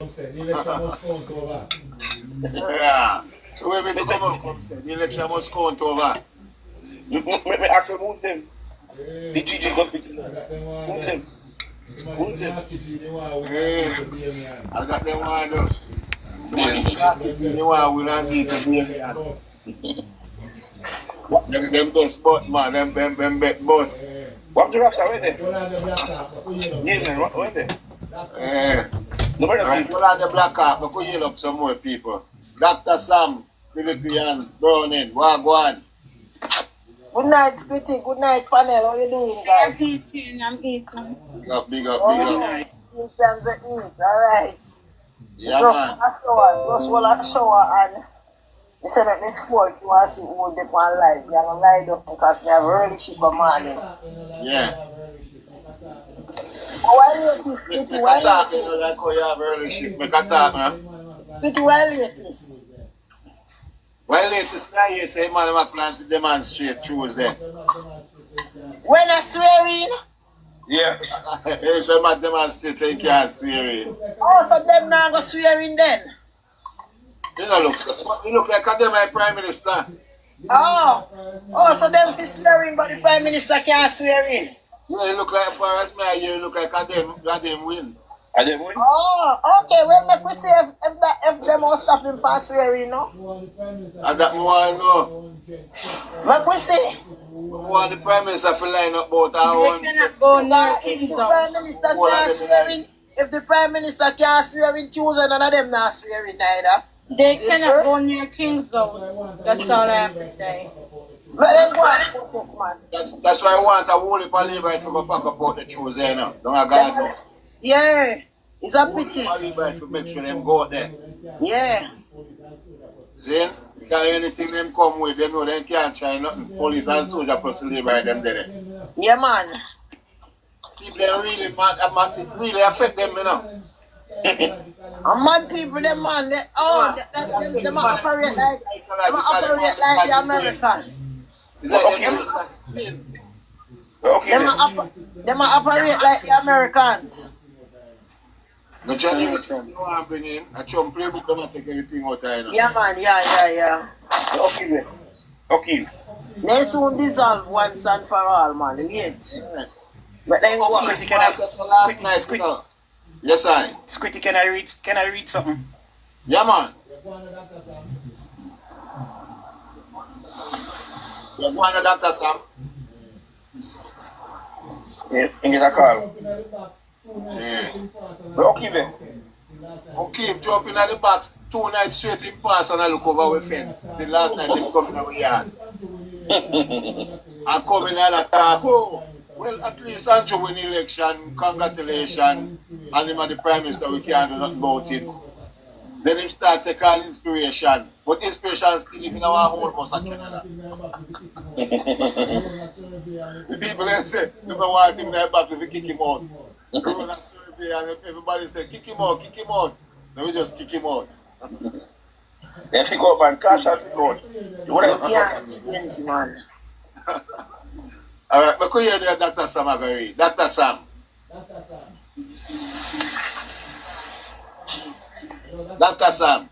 The election must count over. Yeah. So when we come say, the election must count over. Me ask him who's them? Eh, The GG goes with I got them one who's there. them? Somebody Who's say them? marketing, they want to Eh, win and give to Damien. I got them one though. Somebody Yes. say that you want win and give to Damien. Boss. Them best but man, them bet boss. Eh, What the rest are with them? one of the black cap, but we yellow. Yeah, man, what with them? Eh. Nobody Alright, see. pull out the black card, but could yell up some more people. Dr. Sam, Philippians, Browning, Wagwan. Good night, Squitty. Good night, panel. How you doing, I'm guys? eating, I'm eating. Big up, big up, big Oh, up. you can eat. All right. Yeah, Just man. want a shower and you said that this sport you want to see who they one live. You're going to lie up because we have early shift for morning. Yeah. Why you this, Make Squitty? a Why talk, you you know, this? like how you have early shift. Make a talk, man. Squitty, why you this? Well, latest night, you say, man, I'm planning to demonstrate Tuesday. When I swear in, Yeah. You say, man, demonstrate, so you can't swear in. oh, for them now go swear in then. You don't look so. You look like a my prime minister. Oh, so them fi swear in, but the Prime Minister can't swear in. You look like, as far as me, you look like a them win. Are they win? Oh, okay, well, make we see if them all stop him from swearing, no? And that one, no. Make we see. What the prime minister for line up about our They own. cannot go near If King's the Prime Minister can't swear in, if the Prime Minister can't swear in Tuesday, none of them not swearing neither. They Is it cannot fair? go near King's house. That's all I have to say. But let's go and put this, man. That's why I want a whole heap of Labourites to go pack up out the Tuesday now. Don't I got no. Yeah, it's a pity. Labourites to make sure them go out there. Yeah. See? Because anything them come with, they know they can't try nothing. Police and soldier put to Labourite them there. Yeah, man. People they really mad, it really affect them, you know. And mad people, them man, them operate like the American. Okay, Them operate like the Americans. The Chinese want to bring in a Trump playbook, they want to take everything out of it. Yeah, man, yeah. Okay, then. Okay. They soon dissolve once and for all, man. Wait. But then what? Squitty, can I? Last night, you know. Yes, I. Squitty, can I read something? Yeah, man. You're going to Dr. Sam. Yeah, and get a call. Yeah. Okay, then. Okay, jump in at the box 2 nights straight in pass and I look over our fence. The last night they come in our yard. I come in and attack. Oh, well, at least Sancho win election. Congratulations. And him and the Prime Minister, we can't do nothing about it. Then him start to call inspiration. But inspiration still live in our whole bus of Canada. The people then say, they don't want him in their back if we kick him out. And everybody say, kick him out. So we just kick him out. Then she go up and cash out the road. You can't change, man. Alright, but could you hear Dr. Sam Agari? Dr. Sam. Dr. Sam.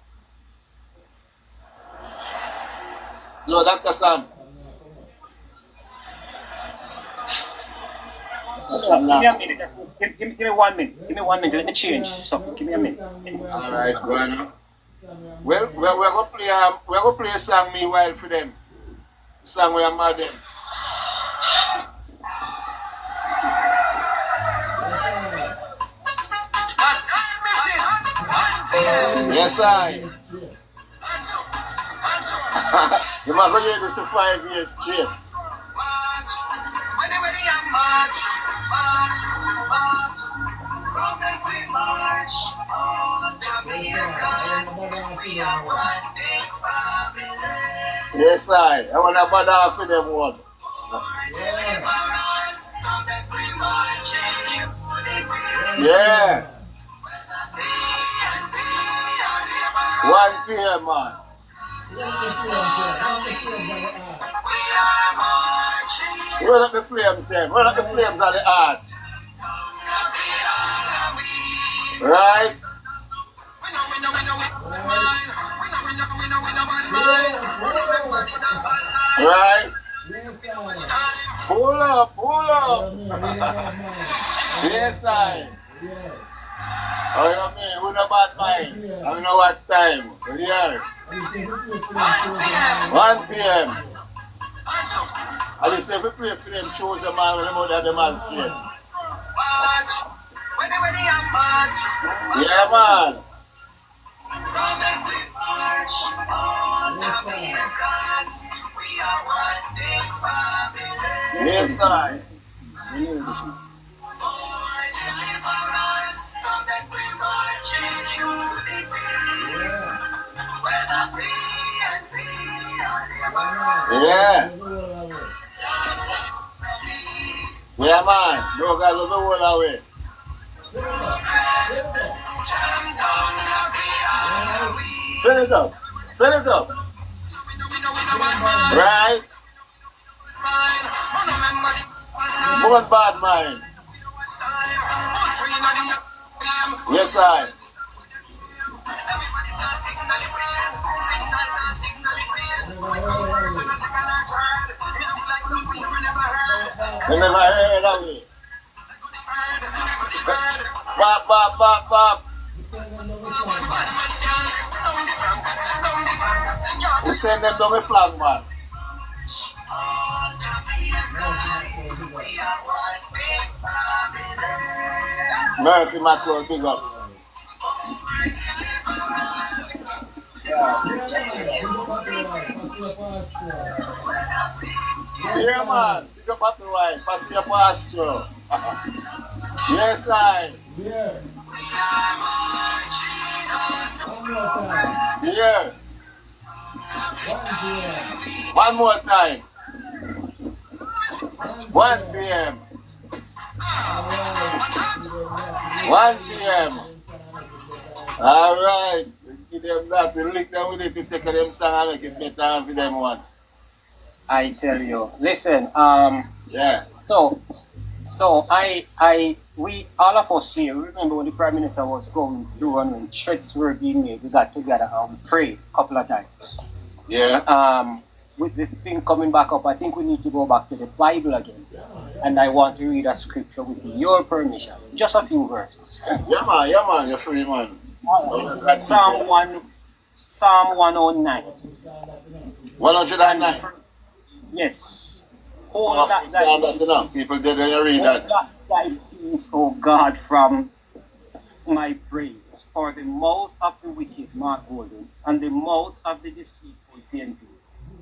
No, Dr. Sam. Give me a minute. Give me 1 minute. Give me 1 minute. Let me change something. Give me a minute. Alright, go on. Well, we're gonna play a song meanwhile for them. Song where I'm mad them. Yes, I. You might go hear this for 5 years straight. Yes, I want to bother for them one. Yeah. 1 p.m. man. Roll up the flames then. Roll up the flames of the art. Right? Right? Yes, I. Pull up, pull Yeah, up. man. We don't have man. Yes, I. Yeah. Oh, you mean, we no bad mind. I don't know what time. Yeah. And it's if we play for them Choose Jamaica. 1 p.m. I just say we pray for them, choose a man with them out of the man straight. Yeah, man. Yes, I. Yeah. Yeah, man. No, God, love the whole away. Send it up. Send it up. Right? One bad mind. Yes, I. You never heard of it. Pop, pop, pop, pop. We send them down the flag, man. Mercy, Macron, big up. Yeah, man. Big up at the wife. Pass your pasture. Yes, I. Yeah. Yeah. 1 p.m. One more time. 1 p.m. 1 p.m. All right. Give them that. We lick them with it. We take them song and make it better for them one. I tell you. Listen, Yeah. So we all of us here. Remember when the Prime Minister was going through and when threats were being made, we got together and we prayed a couple of times. Yeah. With the thing coming back up, I think we need to go back to the Bible again. And I want to read a scripture with your permission. Just a few verses. Yeah, man. You're free, man. Psalm 109. 109. Yes. Hold that. People did when you read that. Thy peace, O God, from my praise. For the mouth of the wicked, Mark Golden, and the mouth of the deceitful, PNP,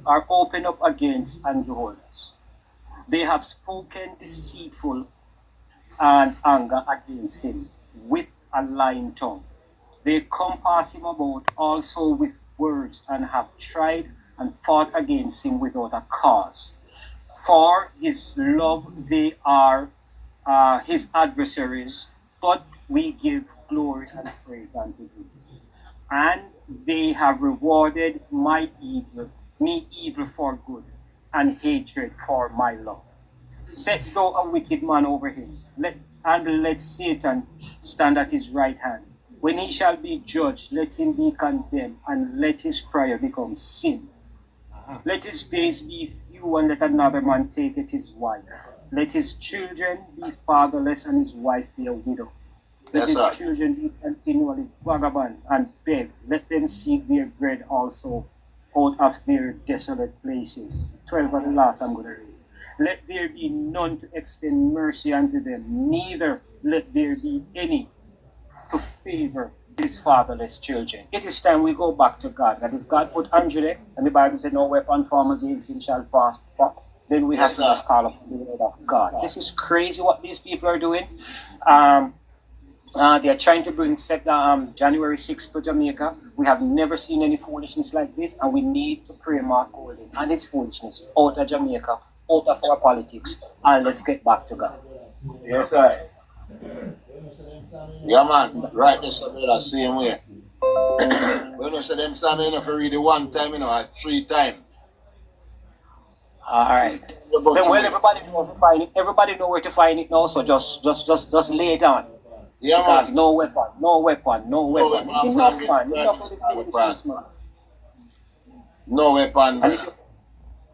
are opened up against and behold us. They have spoken deceitful and anger against him with a lying tongue. They compass him about also with words and have tried and fought against him without a cause. For his love they are his adversaries, but we give glory and praise unto him. And they have rewarded me evil for good, and hatred for my love. Set thou a wicked man over him, let Satan stand at his right hand. When he shall be judged, let him be condemned, and let his prayer become sin. Let his days be few, and let another man take it his wife. Let his children be fatherless, and his wife be a widow. Let his children be continually vagabond and beg. Let them seek their bread also out of their desolate places. 12 and the last I'm going to read. Let there be none to extend mercy unto them, neither let there be any to favor his fatherless children. It is time we go back to God. That if God put Andrew there, and the Bible said no weapon formed against him shall prosper, then we have to just call upon the word of God. This is crazy what these people are doing. They are trying to bring January 6th to Jamaica. We have never seen any foolishness like this, and we need to pray Mark Golden and his foolishness out of Jamaica, out of our politics, and let's get back to God. Yes, sir. Yeah, man. Right, this the same way. When you say them Sam, you know, if you read it one time, you know, 3 times. All right. Well, everybody know where to find it. Everybody know where to find it now. So just lay it on. Yeah, because man. No weapon. No weapon. No weapon, man. No weapon.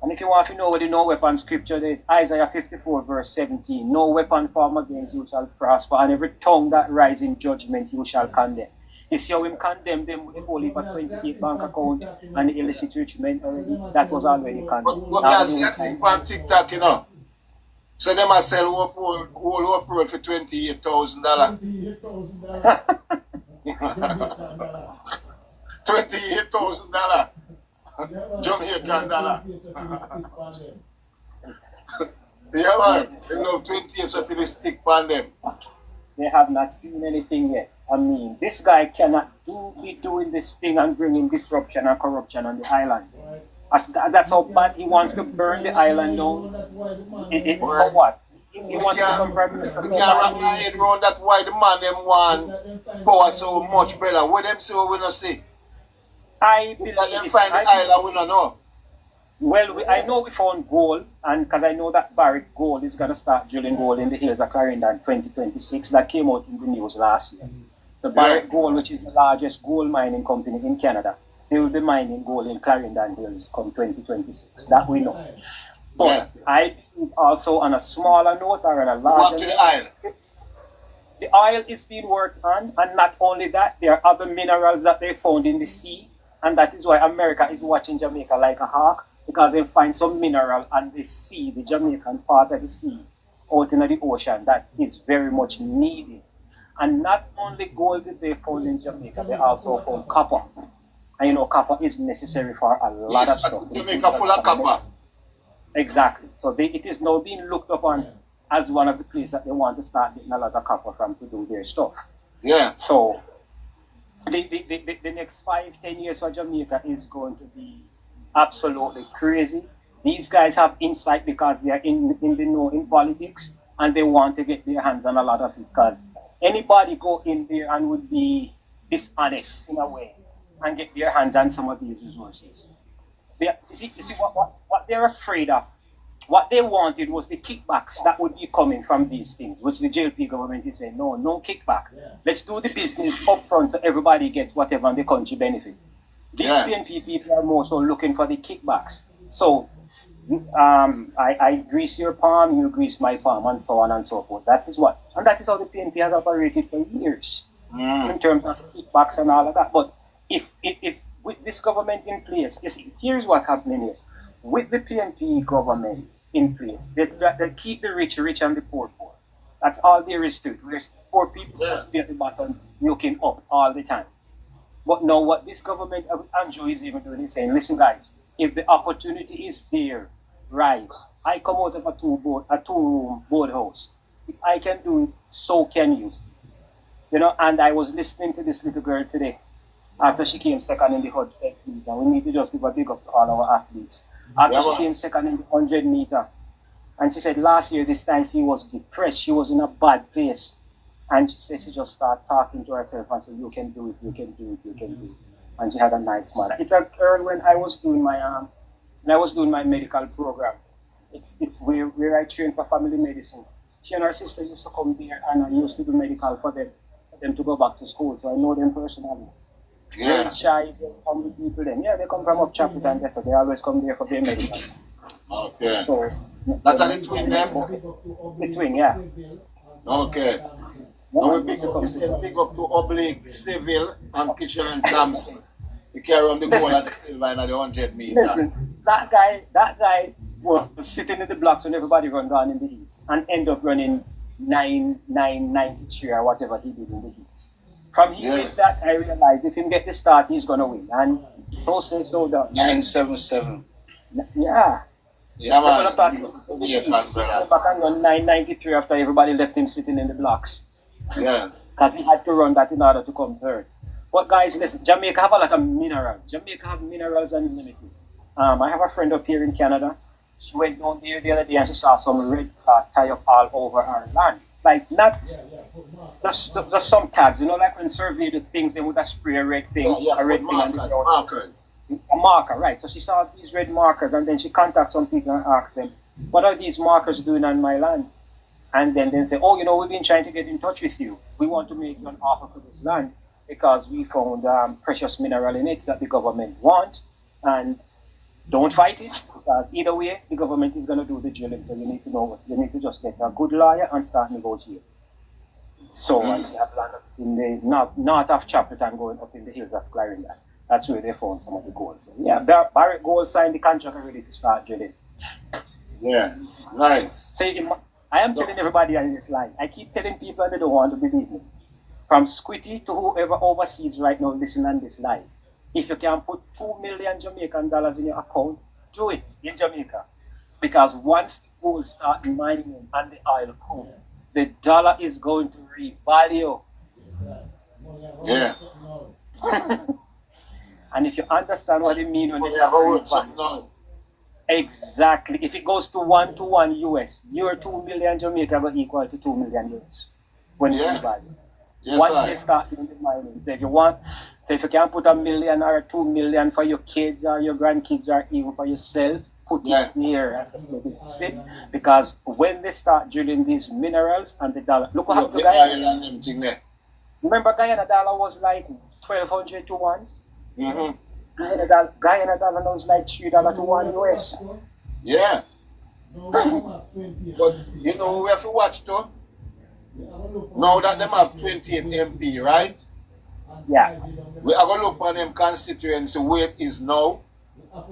And if you want to know what the no weapon scripture there is, Isaiah 54, verse 17. No weapon formed against you shall prosper, and every tongue that rise in judgment you shall condemn. You see how him condemn them with the holy for 28 bank account and the illicit rich men already? That was already condemned. But I see a thing on TikTok, you know. So them a sell whole road for $28,000. $28,000. Jamaican dollar. Yeah, man. You know, 20 years until they stick on them. They have not seen anything yet. I mean, this guy cannot be doing this thing and bringing disruption and corruption on the island. That's how bad he wants to burn the island down. For what? He wants to become prime minister. We can't wrap my head around that why the man them want power so much, brother. What them say we don't see? I We believe let them find the island, we don't know. Well, I know we found gold, and because I know that Barrick Gold is going to start drilling gold in the hills of Clarendon in 2026. That came out in the news last year. The Barrick Gold, which is the largest gold mining company in Canada, they will be mining gold in Clarendon Hills come 2026. That we know. But I believe also on a smaller note or on a larger to the island. The oil is being worked on, and not only that, there are other minerals that they found in the sea, and that is why America is watching Jamaica like a hawk, because they find some mineral on the sea, the Jamaican part of the sea, out in the ocean, that is very much needed. And not only gold did they found in Jamaica, they also found copper. And you know, copper is necessary for a lot of stuff. Jamaica full of copper. Exactly. So it is now being looked upon as one of the places that they want to start getting a lot of copper from to do their stuff. Yeah. So the next 5-10 years for Jamaica is going to be absolutely crazy. These guys have insight because they are in the know in politics, and they want to get their hands on a lot of it, because anybody go in there and would be dishonest in a way and get their hands on some of these resources. You see what they're afraid of. What they wanted was the kickbacks that would be coming from these things, which the JLP government is saying, no kickback. Let's do the business up front so everybody gets whatever and the country benefit. These PNP people are more so looking for the kickbacks. So I grease your palm, you grease my palm, and so on and so forth. That is how the PNP has operated for years in terms of kickbacks and all of that. But if with this government in place, you see, here's what's happening here. With the PNP government in place, they keep the rich and the poor poor. That's all there is to it. Whereas poor people supposed to be at the bottom looking up all the time. But now what this government, Andrew is even doing is saying, listen guys, if the opportunity is there, rise. I come out of a two-room board house. If I can do it, so can you. You know, and I was listening to this little girl today after she came second in the 100 meter. We need to just give a big up to all our athletes. After she came second in the 100 meter, and she said last year this time she was depressed, she was in a bad place. And she said she just started talking to herself and said, you can do it, you can do it, you can do it. And she had a nice smile. It's a girl when I was doing my medical program. It's where I trained for family medicine. She and her sister used to come there, and I used to do medical for them to go back to school. So I know them personally. Yeah. Very shy, they come with people then. Yeah, they come from up Chapel and so they always come there for their medical. Okay. So That's a twin them? The twin, yeah. Okay. And we big up to Oblique, Civil, and Kitchen and Thompson. We carry on the goal at the silver and at the 100 meters. Listen, that guy was sitting in the blocks when everybody run down in the heats and end up running 9:93 or whatever he did in the heats. From he did that, I realized if he get the start, he's gonna win. And so say so done. 977. Yeah. Yeah, man. Back and run 9:93 after everybody left him sitting in the blocks. Yeah. Because he had to run that in order to come third. But guys, listen, Jamaica have a lot of minerals. Jamaica have minerals unlimited. I have a friend up here in Canada. She went down there the other day and she saw some red tie up all over her land. Like not just some tags, you know, like when survey the things, they would have spray a red thing, a red thing markers. A marker, right? So she saw these red markers, and then she contacted some people and asked them, "What are these markers doing on my land?" And then they say, "Oh, you know, we've been trying to get in touch with you. We want to make you an offer for this land because we found precious mineral in it that the government wants, and don't fight it because either way, the government is going to do the drilling. So you need to know what you need to just get a good lawyer and start negotiating. So as you have land up in the north of Chapelton going up in the hills of Clarendon. That's where they found some of the gold. So yeah, Barrett Gold signed the contract already to start drilling. Yeah, nice. So I am telling everybody on this line. I keep telling people and they don't want to believe me. From Squitty to whoever overseas right now listening on this line. If you can put $2 million Jamaican dollars in your account, do it in Jamaica. Because once the gold start mining and the oil come, the dollar is going to revalue. Yeah. And if you understand what it means when We they have a word revalue, something now. exactly. If it goes to 1 US, your 2 million Jamaica will equal to 2 million US when it's Yeah. revalued. Yes, Once I. they start doing the mining, so if you want, so if you can put $1 million or 2 million for your kids or your grandkids or even for yourself, put Yeah. it there and just let it sit. Because when they start drilling these minerals and the dollar, look what Look, happened to the Guyana. oil and them thing there. Remember Guyana dollar was like 1,200 to 1? Mm-hmm. Guyana dollar now is like $3 to 1 US. Yeah. But you know we have to watch too. Now that them have 28 MP, right? Yeah. We are gonna look on them constituency where it is now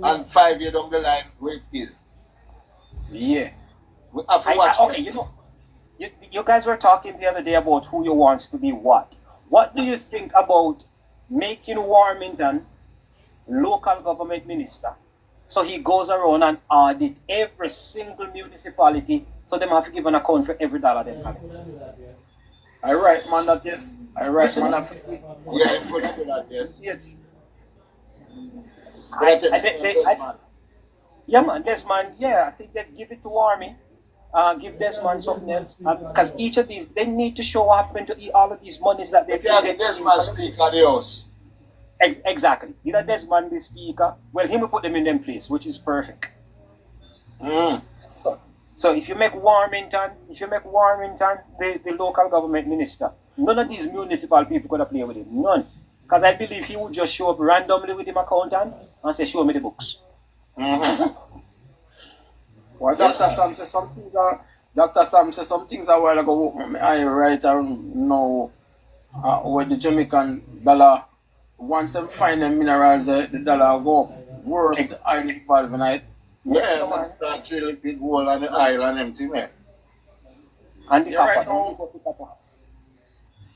and 5 years down the line where it is. Yeah. We have to watch Okay, you know, you guys were talking the other day about who you wants to be what. What do you think about making Warmington local government minister? So he goes around and audit every single municipality, so them have to give an account for every dollar they collect. I write man that yes. I write man that. Yeah, it's gonna do that, yes. Yes. But I think man. Yeah, man, Desmond, yeah, I think they give it to Army. Give Desmond something else. Because each of these, they need to show what happened to all of these monies that they Yeah, this man speak at the house. Exactly. Either Desmond the speaker, well, him will put them in them place, which is perfect. Mm. So if you make Warmington the local government minister, none of these municipal people could play with him. None. Because I believe he would just show up randomly with him accountant and say, show me the books. Mm-hmm. Well, Dr. Sam says some things are. Dr. Sam says some things a while ago. I write around now where the Jamaican dollar, once them find them minerals, the dollar go up. Worse, the oil involved in it. Yeah, man, start drilling big hole on the island and everything there. And the Yeah, right copper.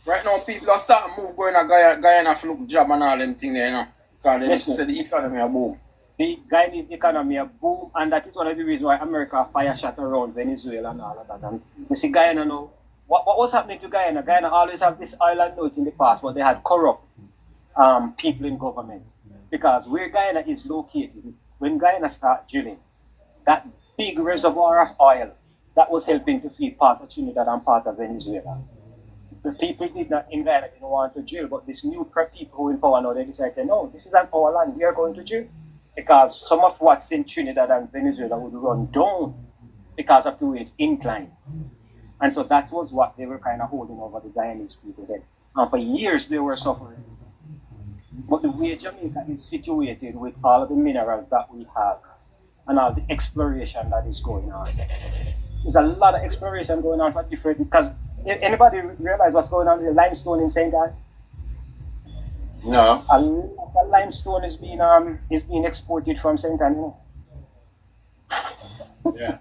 Right now, people are starting to move going to Guyana to look job and all them things there, you know. Because they Yes, say the economy a boom. The Guyanese economy a boom, and that is one of the reasons why America fire shot around Venezuela and all of that. And you see Guyana now, what was happening to Guyana? Guyana always have this island note in the past, but they had corrupt people in government. Because where Guyana is located, when Guyana started drilling, that big reservoir of oil that was helping to feed part of Trinidad and part of Venezuela. The people in Guyana didn't want to drill, but this new people who in power now, they decided, no, this is an our land, we are going to drill. Because some of what's in Trinidad and Venezuela would run down because of the way it's inclined. And so that was what they were kind of holding over the Guyanese people then. And for years they were suffering. But the way Jamaica is situated with all of the minerals that we have and all the exploration that is going on, there's a lot of exploration going on for different, because anybody realize what's going on with the limestone in St. Anne? No. A lot of limestone is being exported from St. Anne. You know? Yeah.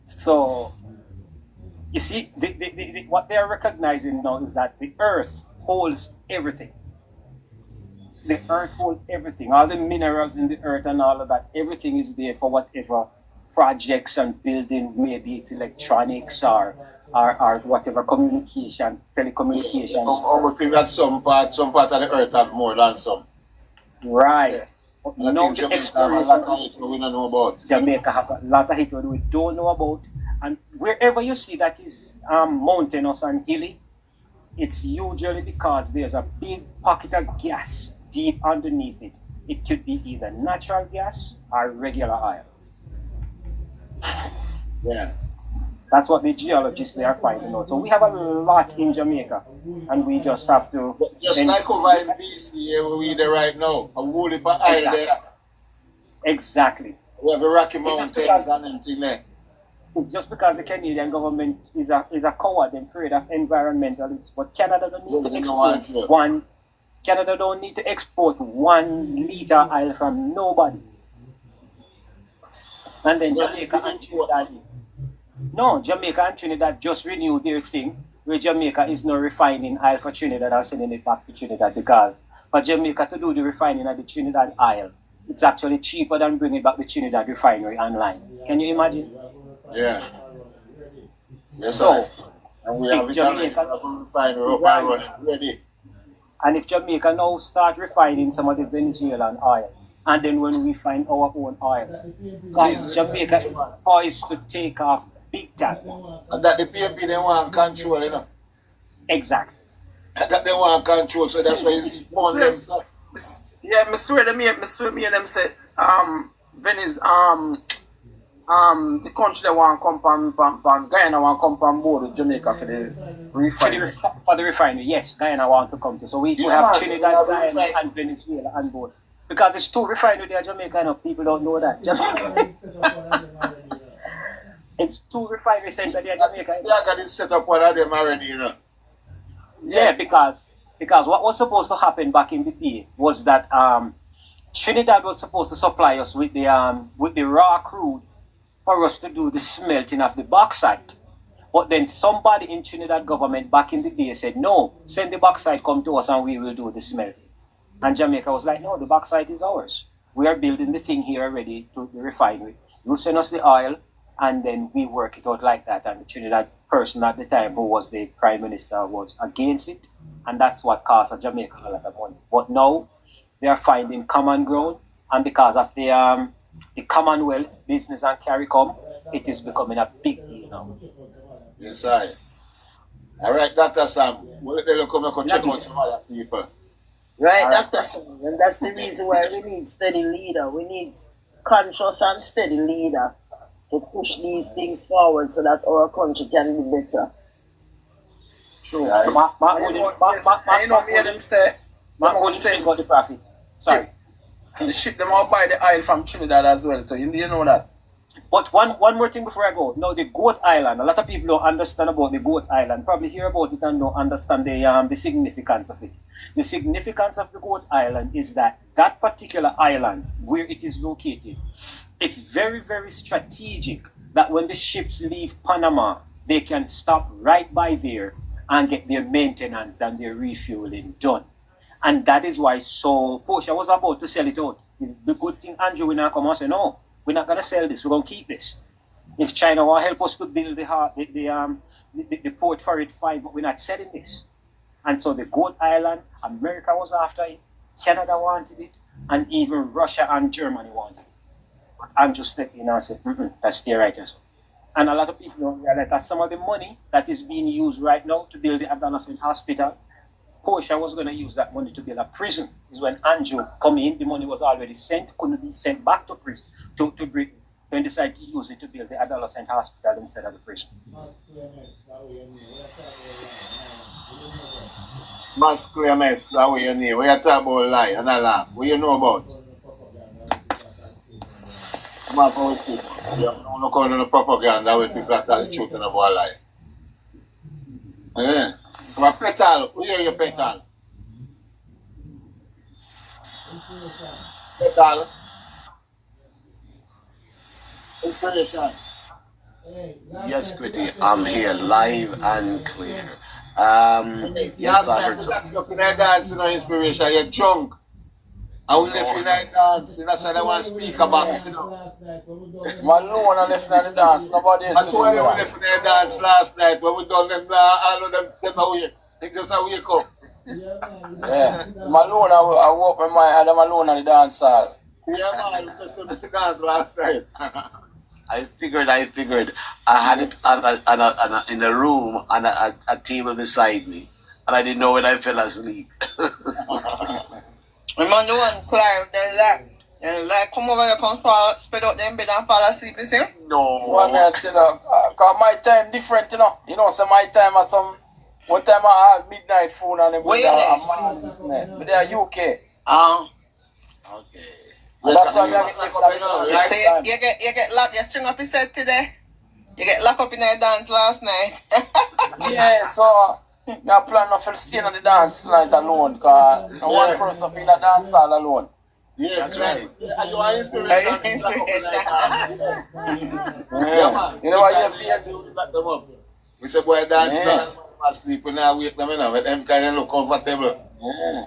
So, you see, what they are recognizing now is that the earth holds everything. The earth holds everything. All the minerals in the earth and all of that, everything is there for whatever projects and building, maybe it's electronics or whatever communication, telecommunications. We think that some part of the earth have more than some. Right. Yeah. But And I now think the Jamaica have a lot exploration, of it we don't know about. Jamaica have a lot of it we don't know about. And wherever you see that is mountainous and hilly, it's usually because there's a big pocket of gas deep underneath it. It could be either natural gas or regular oil. Yeah. That's what the geologists they are finding out. So we have a lot in Jamaica, and we just have to. Just like over in BC here where we there right now, a whole heap of oil there. Exactly. We have a Rocky It's just Mountains because and everything there. it's just because the Canadian government is a coward and afraid of environmentalists. But Canada don't need Well, to you know what, export Joe? one. Canada don't need to export 1 liter oil from nobody. And then Well, Jamaica if you and import- Trinidad. No, Jamaica and Trinidad just renewed their thing, where Jamaica is now refining oil for Trinidad and sending it back to Trinidad because for Jamaica to do the refining of the Trinidad oil, it's actually cheaper than bringing back the Trinidad refinery online. Can you imagine? Yeah. Yes, So, sir. And we have if it already. We Jamaica, have a refinery up right, and running. Ready. and if Jamaica now start refining some of the Venezuelan oil, and then when we find our own oil, guys, Jamaica is poised to take off big time. And that the PMP they want control, you know. Exactly. That they want control, so that's why you see on them. So. Yeah, me swear them here, me swear me and them say, Venice, the country that want come from Guyana want come on board with Jamaica for the refinery. For the refinery, yes, Guyana want to come to. So we Yeah, have man, Trinidad, we have Guyana, refinery. and Venezuela on board. Because it's two refinery there, Jamaica, and people don't know that. Jamaica. It's two refinery center there, Jamaica. They got this set up one of them already, you know. Yeah, because what was supposed to happen back in the day was that Trinidad was supposed to supply us with the raw crude for us to do the smelting of the bauxite. But then somebody in Trinidad government back in the day said, no, send the bauxite come to us and we will do the smelting. And Jamaica was like, no, the bauxite is ours. We are building the thing here already to the refinery. You send us the oil and then we work it out like that. And the Trinidad person at the time who was the prime minister was against it. And that's what cost Jamaica a lot of money. But now they are finding common ground, and because of the Commonwealth business and CARICOM, it is becoming a big deal now. Yes, I. All right, Dr. Sam. We'll let them come and check out some other people. Right, All right. Dr. Sam. And that's the reason why we need steady leader. We need conscious and steady leader to push these things forward so that our country can be better. True. Right. I know me and them say, them was saying got the profit. Sorry. the ship them out buy the oil from Trinidad as well. So you know that. But one more thing before I go. Now the Goat Island. A lot of people don't understand about the Goat Island. Probably hear about it and don't understand the significance of it. The significance of the Goat Island is that particular island where it is located, it's very, very strategic that when the ships leave Panama, they can stop right by there and get their maintenance and their refueling done. And that is why Porsche was about to sell it out. The good thing Andrew will not come and say, no, we're not going to sell this, we're going to keep this. If China will help us to build the port for it, fine, but we're not selling this. And so the Goat Island, America was after it, Canada wanted it, and even Russia and Germany wanted it. But Andrew stepped in and said, that's stay right as well. And a lot of people don't realize that some of the money that is being used right now to build the adolescent hospital, Porsche was going to use that money to build a prison. Is when Andrew come in, the money was already sent, couldn't be sent back to prison, to Britain. Then decided to use it to build the adolescent hospital instead of the prison. Mass clear mess, how you know? We are talking about lie and a laugh. What you know about? Come on, for people. You don't look on the propaganda when people are telling the truth and about lie. Yeah. Come on, petal. Who hear your petal? Petal. Inspiration. Yes, Quitty, I'm here live and clear. Yes, Last I night heard we some. got you up in a dance, no inspiration. You're drunk. And we left you in a dance. And that's why I want to speak box, you know. Malone and left in the dance. Nobody else. I told you we left in a dance last night. When we done them, all of them awake. They just a wake up. Yeah. Malone, I woke my mind, Adam Malone on the dance hall. Yeah, man, we left them in the dance last night. I figured. I had it in a room on a table beside me, and I didn't know when I fell asleep. Man, the one Clive, they like come over here, come fall, spread out them bed and fall asleep, you see? Well, No. man, you know, cause my time different, you know. You know, so my time are some. One time I had midnight phone and then Where with you a man, but they are UK. Okay. And that's why we are getting left So you get locked, you string up your set today. You get locked up in a dance last night. Yeah, so I plan not to stay on the dance tonight alone, because no one person feel a dance all alone. Yeah, That's right. Are you an inspiration? Are you inspiration? Yeah, man. You know what you back them up. We say, boy, dance Yeah. down and sleep when I wake them in, but them kind of look comfortable. Yeah.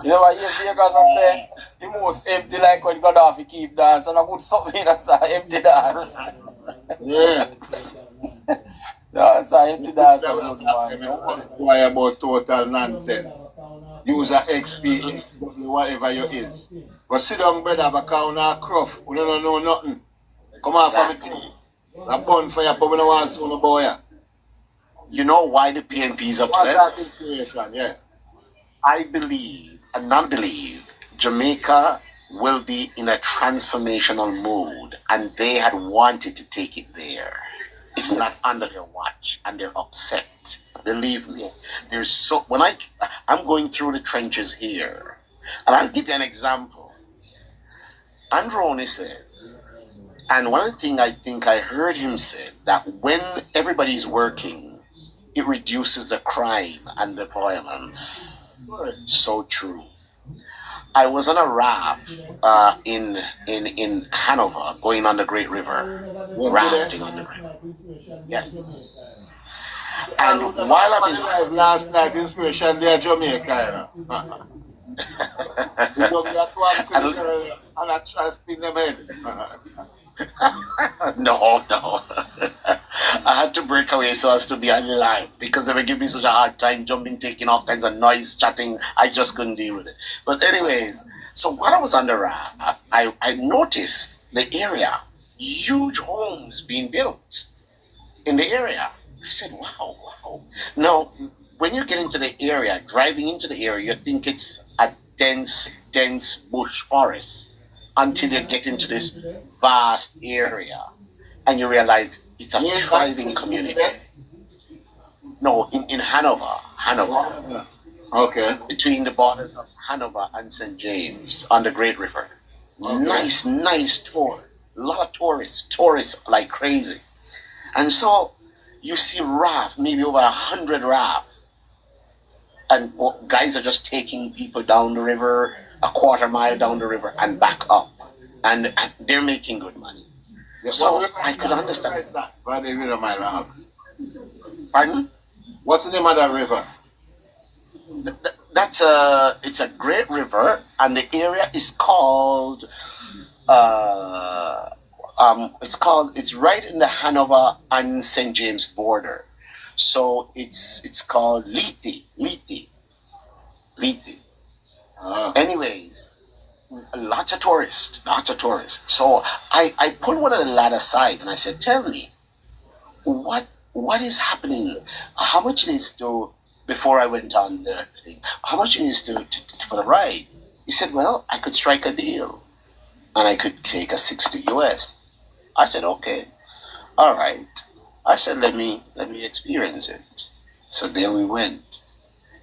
You know what Vegas I say? The most empty like when Gaddafi keep dance and I put something that's an empty dance. Yeah. That's an empty dance. This boy about total nonsense. Use a XP, XW, whatever you is. But sit down, brother, but count a cruff. We don't know nothing. Come on from it. A bonfire, but we don't want to see no boy. You know why the PNP is What's upset? that inspiration? Yeah. I believe and not believe Jamaica will be in a transformational mood, and they had wanted to take it there. It's not under their watch, and they're upset. Believe me, there's so when I'm going through the trenches here, and I'll give you an example. Androni says, and one of the things I think I heard him say that when everybody's working, it reduces the crime and the violence. So true. I was on a raft in Hanover, going on the Great River, rafting on the river. Yes. And while I'm in Last night, inspiration there, Jamaica, you know. We don't get one critical and I try to spin them head. no. I had to break away so as to be on the line because they were giving me such a hard time, jumping, taking all kinds of noise, chatting. I just couldn't deal with it. But anyways, so while I was on the raft, I noticed the area, huge homes being built in the area. I said, wow. Now, when you get into the area, driving into the area, you think it's a dense bush forest until you get into this vast area and you realize it's a thriving community. No, in Hanover. Okay. Between the borders of Hanover and St. James on the Great River. Okay. Nice tour. A lot of tourists like crazy. And so you see raft, maybe over 100 rafts. And guys are just taking people down the river, a quarter mile down the river and back up. And they're making good money. So I could understand. What the river, my rocks? Pardon? What's the name of that river? It's a great river, and the area is called it's right in the Hanover and St. James border. So it's called Lethe. Anyways, lots of tourists. So I pulled one of the lad aside and I said, tell me, what is happening? How much it is to, before I went on the thing, how much it is to for the ride? He said, well, I could strike a deal and I could take a 60 US. I said, okay, all right. I said, let me experience it. So there we went.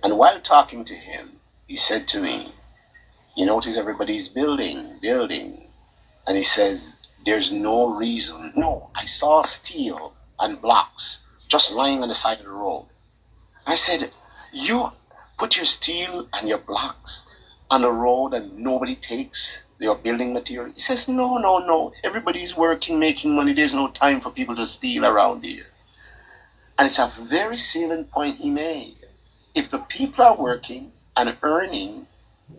And while talking to him, he said to me, you notice everybody's building. And he says, there's no reason. No, I saw steel and blocks just lying on the side of the road. I said, you put your steel and your blocks on the road and nobody takes your building material? He says, no. Everybody's working, making money. There's no time for people to steal around here. And it's a very salient point he made. If the people are working and earning,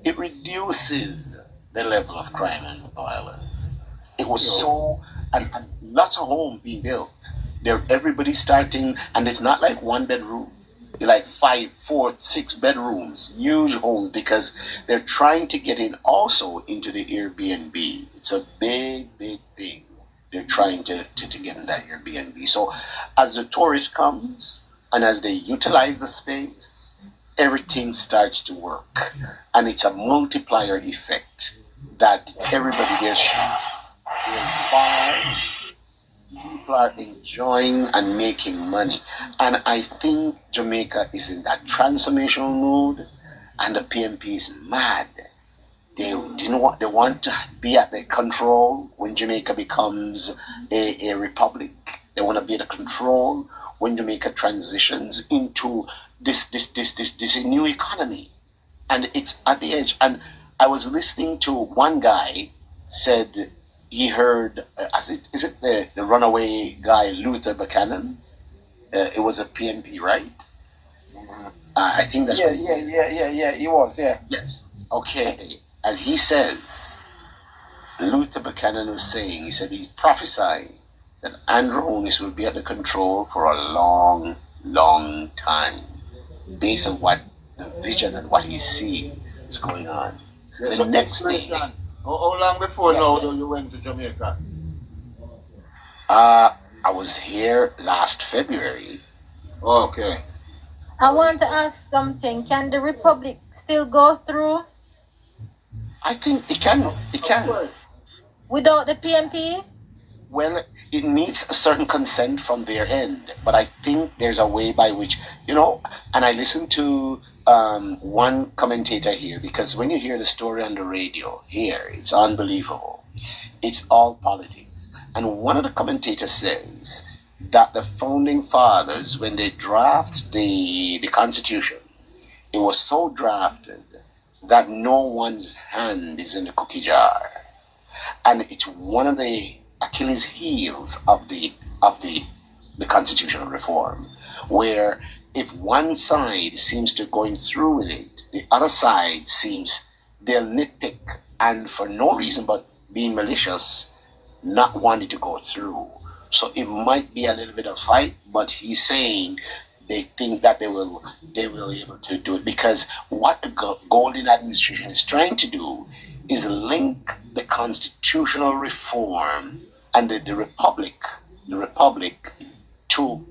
it reduces the level of crime and violence. It was so, and lots of homes being built. Everybody starting, and it's not like one bedroom. They're like 5, 4, 6 bedrooms, huge homes, because they're trying to get in also into the Airbnb. It's a big thing. They're trying to get in that Airbnb. So as the tourist comes and as they utilize the space, everything starts to work. And it's a multiplier effect that everybody, there's shops, there's bars, people are enjoying and making money. And I think Jamaica is in that transformational mood and the PMP is mad. they didn't want. They want to be at the control when Jamaica becomes a republic. They want to be at the control when Jamaica transitions into this new economy, and it's at the edge. And I was listening to one guy said he heard is it the runaway guy Luther Buchanan? It was a PNP, right? I think that's what he is. Yeah. He was, yeah. Yes. Okay. And he says, Luther Buchanan was saying, he said he's prophesying that Andrew Holness will be at the control for a long, long time, based on what the vision and what he sees is going on. Yes, The so next day, inspiration. How long before now do you went to Jamaica? I was here last February. Okay. I want to ask something. Can the Republic still go through I think it can. It can. without the PNP? Well, it needs a certain consent from their end, but I think there's a way by which, and I listened to one commentator here, because when you hear the story on the radio here, it's unbelievable. It's all politics. And one of the commentators says that the founding fathers, when they draft the Constitution, it was so drafted that no one's hand is in the cookie jar. And it's one of the Achilles heels of the constitutional reform, where if one side seems to going through with it, the other side seems they'll nitpick and for no reason but being malicious, not wanting to go through. So it might be a little bit of fight, but he's saying they think that they will be able to do it, because what the Golden administration is trying to do is link the constitutional reform and the republic to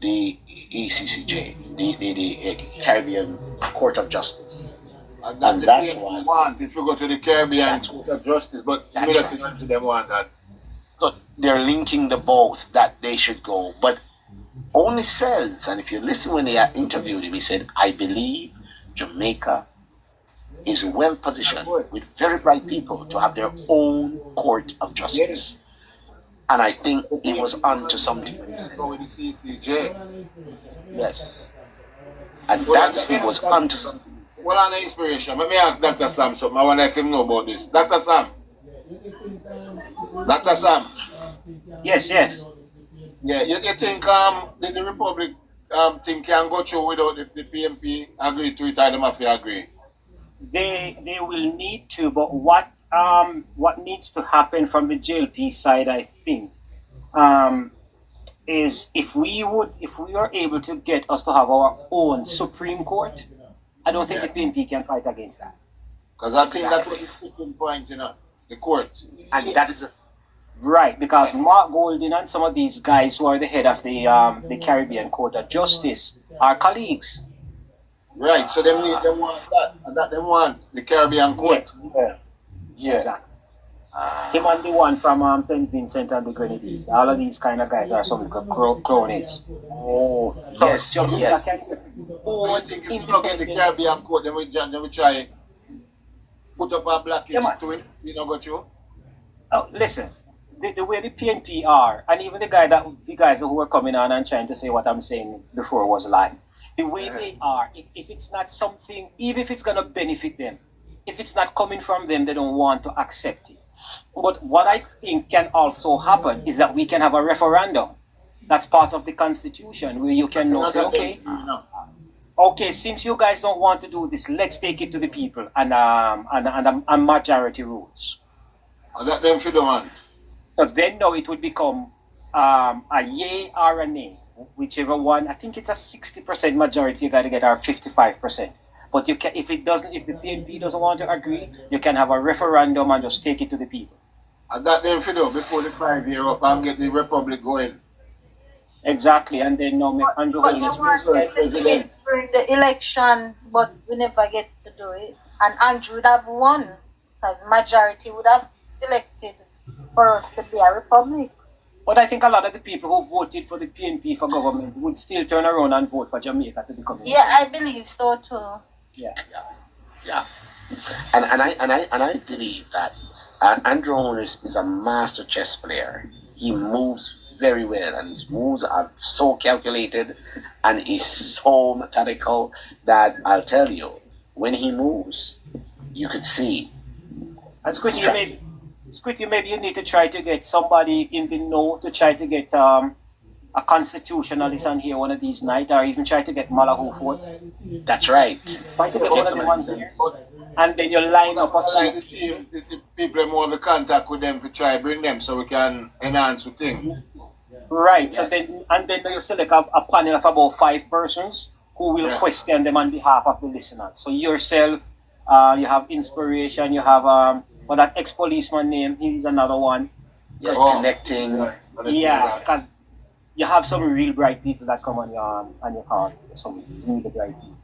the ECCJ, the Caribbean Court of Justice. And And the that's people why. want if you go to the Caribbean That's Court of Justice, but That's military right. to them want that. So they're linking the both that they should go, but only says, and if you listen when they interviewed him, he said, "I believe Jamaica is well positioned with very bright people to have their own court of justice." And I think he was onto something when he said, Go with the CCJ. yes. And that's, he was onto something. What an inspiration. Let me ask Dr. Sam something. I want to let him know about this. Dr. Sam. Dr. Sam. Yes. Yeah, you think the Republic thing can go through without the PMP agree to it, or them have to agree? They will need to, but what needs to happen from the JLP side, I think, is if we are able to get us to have our own Supreme Court, I don't think the PNP can fight against that. Because I think that was the sticking point, the court. And that is Right, because Mark Golden and some of these guys who are the head of the Caribbean Court of Justice are colleagues. Right, so them want that. And that them want the Caribbean court. Yeah. Exactly. Him and the one from St. Vincent and the Grenadines. All of these kind of guys are some cronies. Oh, So yes, Jamaica yes. can get So you think if you don't get the Caribbean court, then we try put up a blockage Yeah, man. to it, you know, go through? Oh, listen, the way the PNP are, and even the guys who were coming on and trying to say what I'm saying before was lying. The way they are, if it's not something, even if it's gonna benefit them, if it's not coming from them, they don't want to accept it. But what I think can also happen is that we can have a referendum. That's part of the constitution where you can now say, okay, since you guys don't want to do this, let's take it to the people and majority rules. And that them for the man. So then now it would become a yay or a nay, whichever one. I think it's a 60% majority you got to get, or 55%. But you can, if the PNP doesn't want to agree, you can have a referendum and just take it to the people. And that them for the before the 5 year up and get the Republic going. Exactly, and then now make Andrew But Holness you want president. to do it During the election, but we never get to do it. And Andrew would have won, because majority would have selected for us to be a republic. But I think a lot of the people who voted for the PNP for government would still turn around and vote for Jamaica to become. Yeah, I believe so too. Yeah. Yeah. And I believe that Andrew Holness is a master chess player. He moves very well, and his moves are so calculated, and he's so methodical that I'll tell you, when he moves, you could see. And Squitty, maybe you need to try to get somebody in the know to try to get a constitutionalist on here one of these nights, or even try to get Malahoo Fort. That's right. Try to get one of the ones here. And then you line up a Like the team, the people more have the contact with them to try bring them so we can enhance the thing. Right. So then you select a panel of about 5 persons who will Yeah. question them on behalf of the listeners. So yourself, you have inspiration, you have that ex-policeman name, he's another one. Yes, Oh. connecting. Yeah, because you have some real bright people that come on your card. Some really bright people.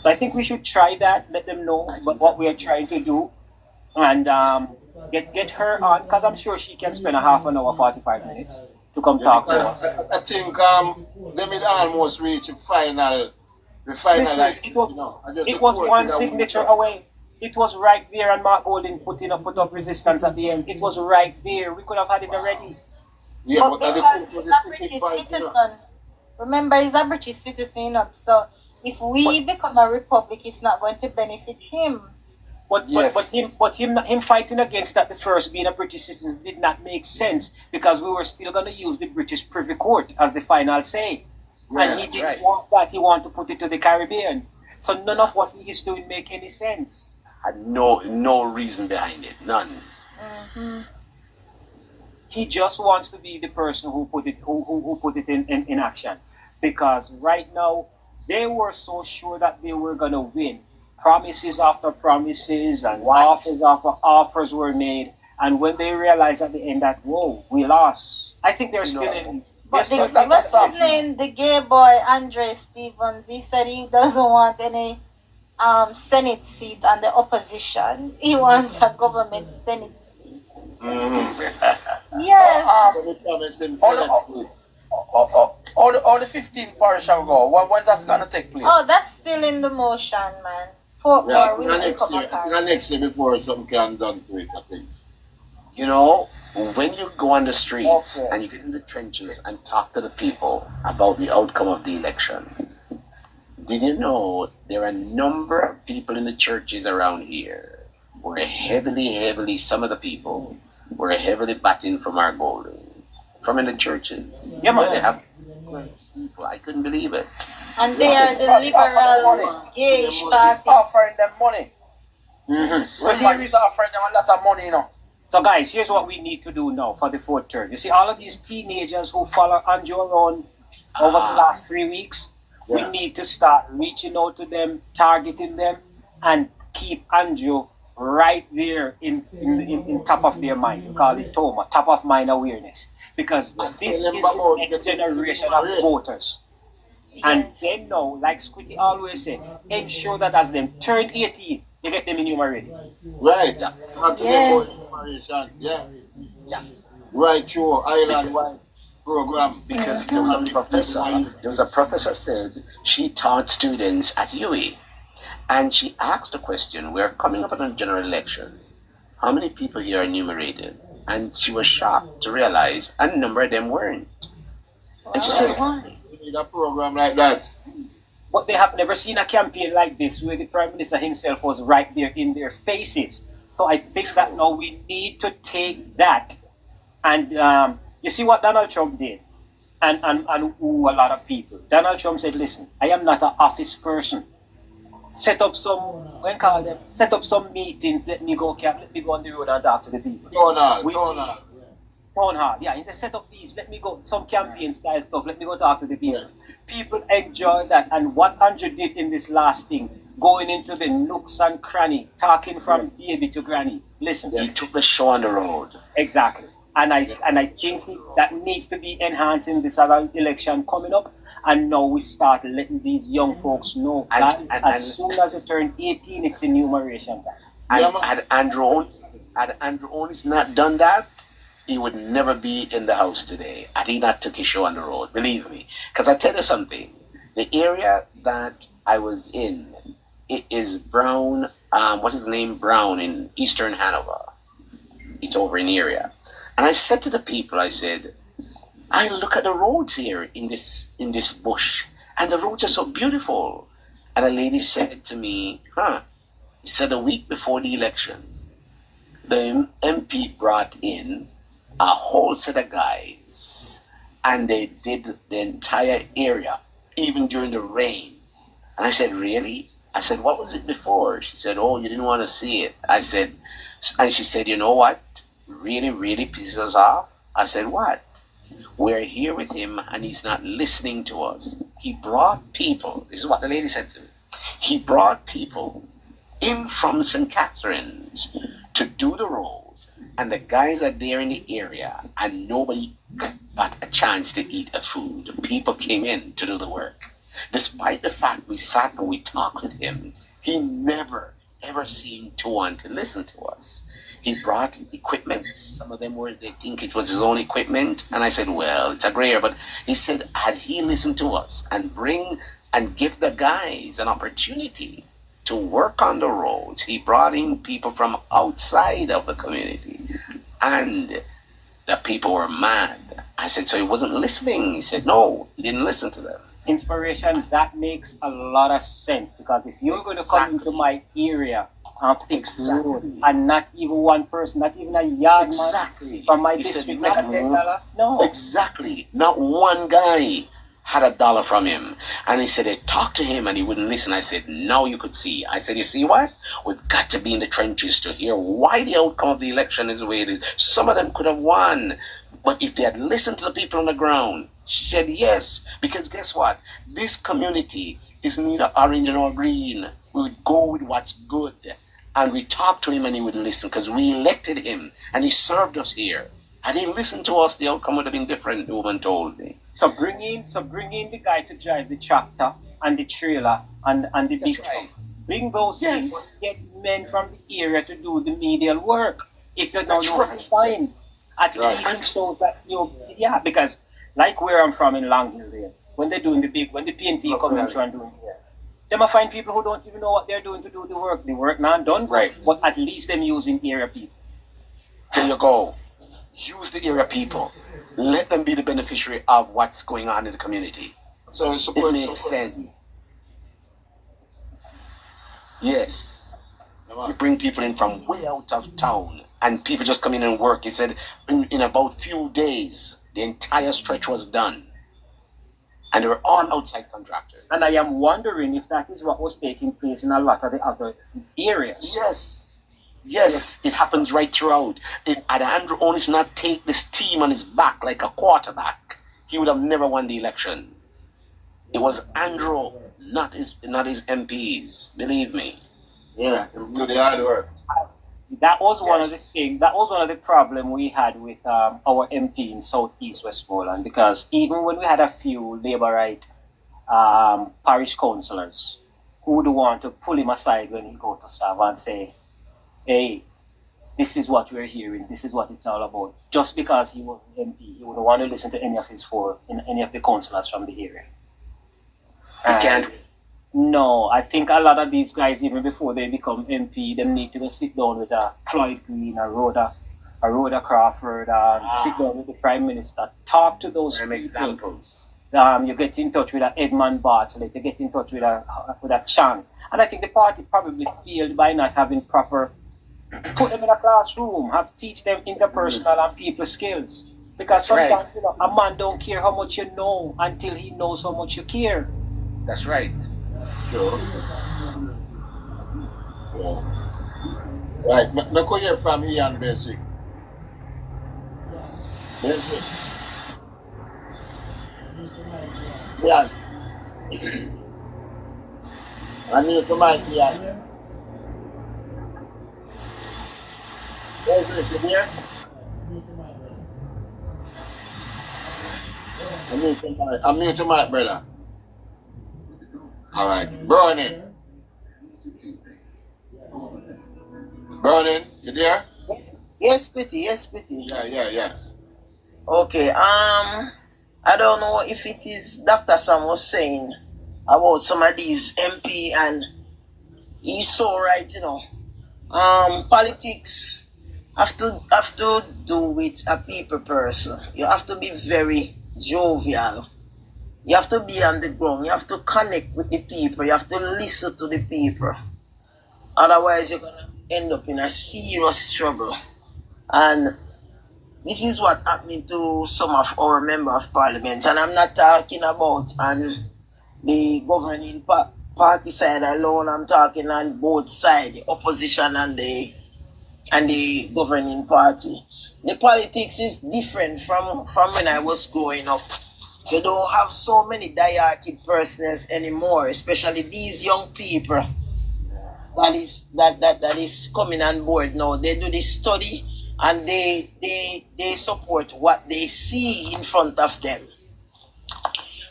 So I think we should try that. Let them know what we are trying to do, and get her on, because I'm sure she can spend a half an hour, 45 minutes to come talk to us. I think they will almost reach the final. Listen, Like, it was, you know, I just it look was forward one to that signature one. away. It was right there, and Mark Golden put up resistance at the end. It was right there. We could have had it already. Yeah, But but the because court was he's a the British sticking point, you know. citizen. Remember, he's a British citizen, you know, so if we become a republic, it's not going to benefit him. Yes. But him fighting against that, the first being a British citizen, did not make sense, because we were still going to use the British Privy Court as the final say, and he that's didn't right. want that. He wanted to put it to the Caribbean. So none of what he is doing make any sense. Had no reason behind it. None. He just wants to be the person who put it in action, because right now they were so sure that they were going to win. Promises after promises and offers after offers were made, and when they realized at the end that, whoa, we lost, I think they're still in. But They're the, still, what's his name? The gay boy, Andre Stevens, he said he doesn't want any Senate seat on the opposition. He wants a government Senate seat. Yes. So they promised him All the, Senate seat. all the 15 parish shall go. When that's gonna take place? Oh, that's still in the motion, man. Portmore Yeah, will next become year, a car. next year before something can done to it, I think. You know, when you go on the streets Okay. and you get in the trenches and talk to the people about the outcome of the election, did you know there are a number of people in the churches around here who are heavily, some of the people were heavily batting from our golden, from in the churches. Yeah, man. They have people. I couldn't believe it. And they are the liberal gay He's party. offering them money. So Remember, he's offering them a lot of money, you know. So guys, here's what we need to do now for the 4th term. You see all of these teenagers who follow Andrew around over the last 3 weeks, we need to start reaching out to them, targeting them, and keep Andrew right there in top of their mind. We call it TOMA, top of mind awareness. Because this is the next generation of voters. And they know, like Squitty always say, ensure that as them turn 18, you get them enumerated. Right. Not to Yeah. get more information. Yeah. Right through island-wide program. Because there was a professor said she taught students at UWI, and she asked the question, we're coming up on a general election, how many people here are enumerated? And she was shocked to realize a number of them weren't. And she said, why? We need a program like that. But they have never seen a campaign like this where the Prime Minister himself was right there in their faces. So I think that now we need to take that. And you see what Donald Trump did? And who a lot of people. Donald Trump said, listen, I am not an office person. Set up some meetings, let me go on the road and talk to the people. Town hall. Yeah. He said, set up these, let me go, some campaign style stuff, let me go talk to the people. People enjoy that. And what Andrew did in this last thing, going into the nooks and cranny, talking from baby to granny. Listen, He took the show on the road. exactly. And I think that needs to be enhanced in this other election coming up. And now we start letting these young folks know that as soon as they turn 18, it's enumeration time. And had Andrew only not done that, he would never be in the house today. Had he not took his show on the road, believe me. Because I tell you something, the area that I was in, it is brown what's his name, Brown in Eastern Hanover. It's over in the area. And I said to the people, I said, I look at the roads here in this bush, and the roads are so beautiful. And a lady said to me, he said a week before the election, the MP brought in a whole set of guys, and they did the entire area, even during the rain. And I said, really? I said, what was it before? She said, oh, you didn't want to see it. I said, and she said, you know what really, really pisses us off? I said, what? We're here with him and he's not listening to us. He brought people, this is what the lady said to me. He brought people in from St. Catherine's to do the road, and the guys are there in the area, and nobody got a chance to eat a food. The people came in to do the work. Despite the fact we sat and we talked with him, he never ever seemed to want to listen to us. He brought equipment. Some of them they think it was his own equipment. And I said, well, it's a gray area. But he said, had he listened to us and give the guys an opportunity to work on the roads, he brought in people from outside of the community. And the people were mad. I said, so he wasn't listening? He said, no, he didn't listen to them. Inspiration, that makes a lot of sense, because if you're going to come into my area and fix road, and not even one person, not even a yard man from my district, like a $10, no. Exactly. Not one guy had $1 from him. And he said they talked to him and he wouldn't listen. I said, now you could see. I said, you see what? We've got to be in the trenches to hear why the outcome of the election is the way it is. Some of them could have won. But if they had listened to the people on the ground, she said yes. Because guess what? This community is neither orange nor green. We would go with what's good. And we talked to him and he wouldn't listen, because we elected him and he served us here. Had he listened to us, the outcome would have been different, the woman told me. So bring in the guy to drive the tractor and the trailer and the big truck. Bring those people, get men from the area to do the medial work. If you don't know, fine. At least it shows that because like where I'm from in Long Hill there, when they're doing when the PNP come in and doing here, they might find people who don't even know what they're doing to do the work. The work not done, but at least them using area people. There you go. Use the area people. Let them be the beneficiary of what's going on in the community. So it makes sense. Yes. You bring people in from way out of town, and people just come in and work. He said in about few days, the entire stretch was done. And they were all outside contractors. And I am wondering if that is what was taking place in a lot of the other areas. Yes, it happens right throughout. Had Andrew only not take this team on his back like a quarterback, he would have never won the election. It was Andrew, not his MPs. Believe me. Yeah, do the hard work. That was one of the things. That was one of the problem we had with our MP in Southeast Westmoreland, because even when we had a few Labourite parish councillors who would want to pull him aside when he go to serve and say, hey, this is what we're hearing, this is what it's all about. Just because he was an MP, he wouldn't want to listen to any of the councillors from the area. You can't. No, I think a lot of these guys, even before they become MP, they need to go sit down with a Floyd Green, a Rhoda Crawford, sit down with the Prime Minister, talk to those people. You get in touch with a Edmund Bartlett, you get in touch with a Chang. And I think the party probably failed by not having proper, put them in a classroom, teach them interpersonal and people skills. Because sometimes a man don't care how much you know until he knows how much you care. That's right. Sure. Yeah. Right, I could hear from here and Basic. Yeah. I need to mic here. Basic, you here? I'm new to mic, brother. Alright, Burning, you there? Yes, Quitty, yes, Quitty. Yeah. Okay, I don't know if it is Dr. Sam was saying about some of these MP and He's so right, you know. Politics have to do with a people person. You have to be very jovial. You have to be on the ground. You have to connect with the people. You have to listen to the people. Otherwise, you're gonna end up in a serious trouble. And this is what happening to some of our member of parliament. And I'm not talking about on the governing party side alone. I'm talking on both sides, the opposition and the governing party. The politics is different from when I was growing up. They don't have so many diehard persons anymore, especially these young people that is coming on board now. They do this study and they support what they see in front of them.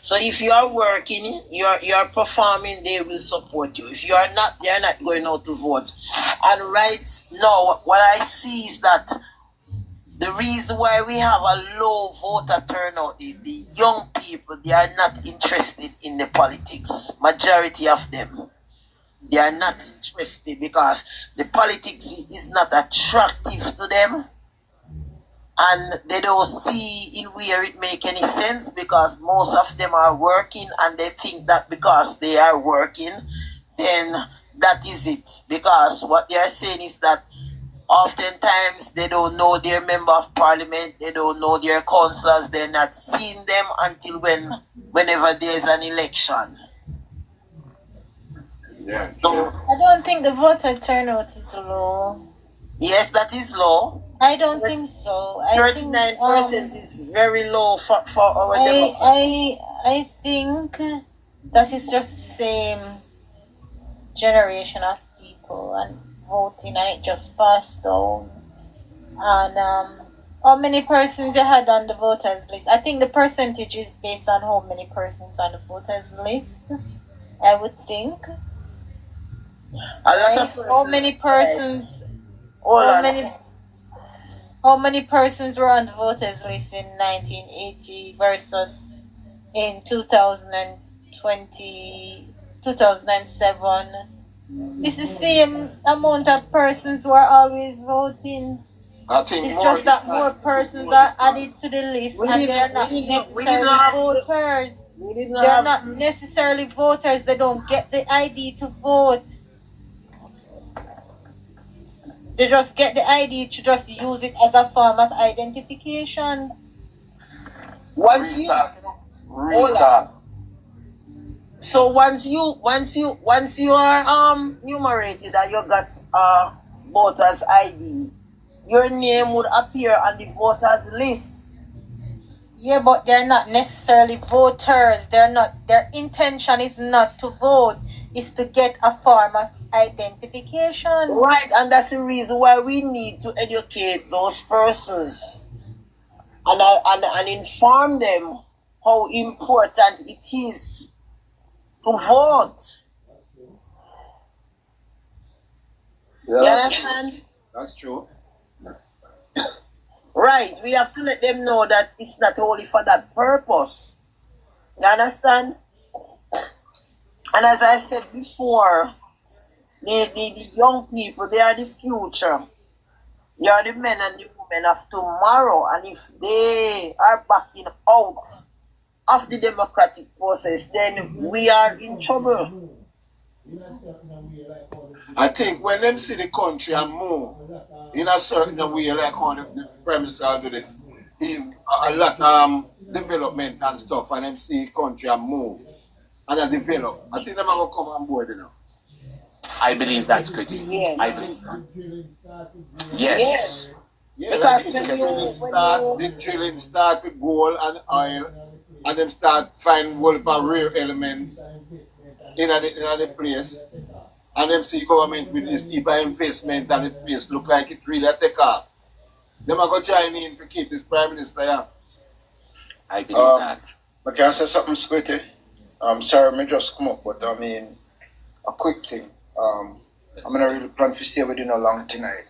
So if you are working, you are performing, they will support you. If you are not, they are not going out to vote. And right now, what I see is that the reason why we have a low voter turnout is the young people, they are not interested in the politics. Majority of them, they are not interested because the politics is not attractive to them, and they don't see in where it make any sense because most of them are working and they think that because they are working, then that is it. Because what they are saying is that oftentimes they don't know their member of parliament, they don't know their councillors, they're not seeing them until whenever there's an election. Yeah. So I don't think the voter turnout is low. yes, that is low. I don't think so. I think 39% is very low for our democracy. I think that is just the same generation of people and voting, and it just passed down. And how many persons you had on the voters list? I think the percentage is based on how many persons on the voters list. I would think. A lot Right? of persons. How many persons? Hold How on. many? How many persons were on the voters list in 1980 versus in 2020, 2007? It's the same amount of persons who are always voting. I think It's more just that more persons are added to the list We and didn't- they're not we didn't- we necessarily didn't have- voters. We didn't They're have not necessarily voters. They don't get the ID to vote. They just get the ID to just use it as a form of identification. once you hold on. So once you are numerated and you got voters ID, your name would appear on the voters list. Yeah, but they're not necessarily voters. Their intention is not to vote. It's to get a form of identification. Right, and that's the reason why we need to educate those persons and inform them how important it is to vote. Yeah, You that's, understand? that's true. Right, we have to let them know that it's not only for that purpose. You understand? And as I said before, the young people, they are the future. They are the men and the women of tomorrow. And if they are backing out of the democratic process, then we are in trouble. I think when them see the country and move in a certain way, like how the Prime Minister do this, a lot development and stuff, and them see country and move and a develop. I think them are gonna come on board, you know. I believe that's good. Yes. I believe that. Yes. Yeah, Because like when the drilling start with gold and oil, and them start find whole of rare elements in the place, and them see government with this IBA investment and the place look like it really take off. Them are going to join in to keep this Prime Minister, yeah. I believe that. I can say something squitty. Sorry, me just come up, but I mean, a quick thing. I'm gonna really plan to stay with you no long tonight.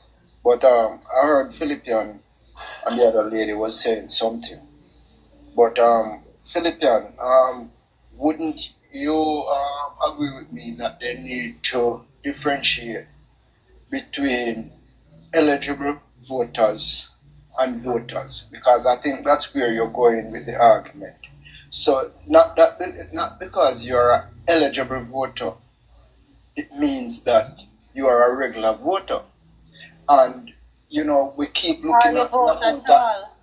But I heard Philippian and the other lady was saying something. But Philippian, wouldn't you agree with me that they need to differentiate between eligible voters and voters, because I think that's where you're going with the argument. So not because you're an eligible voter, it means that you are a regular voter. And you know, we keep Or looking you at vote the at all.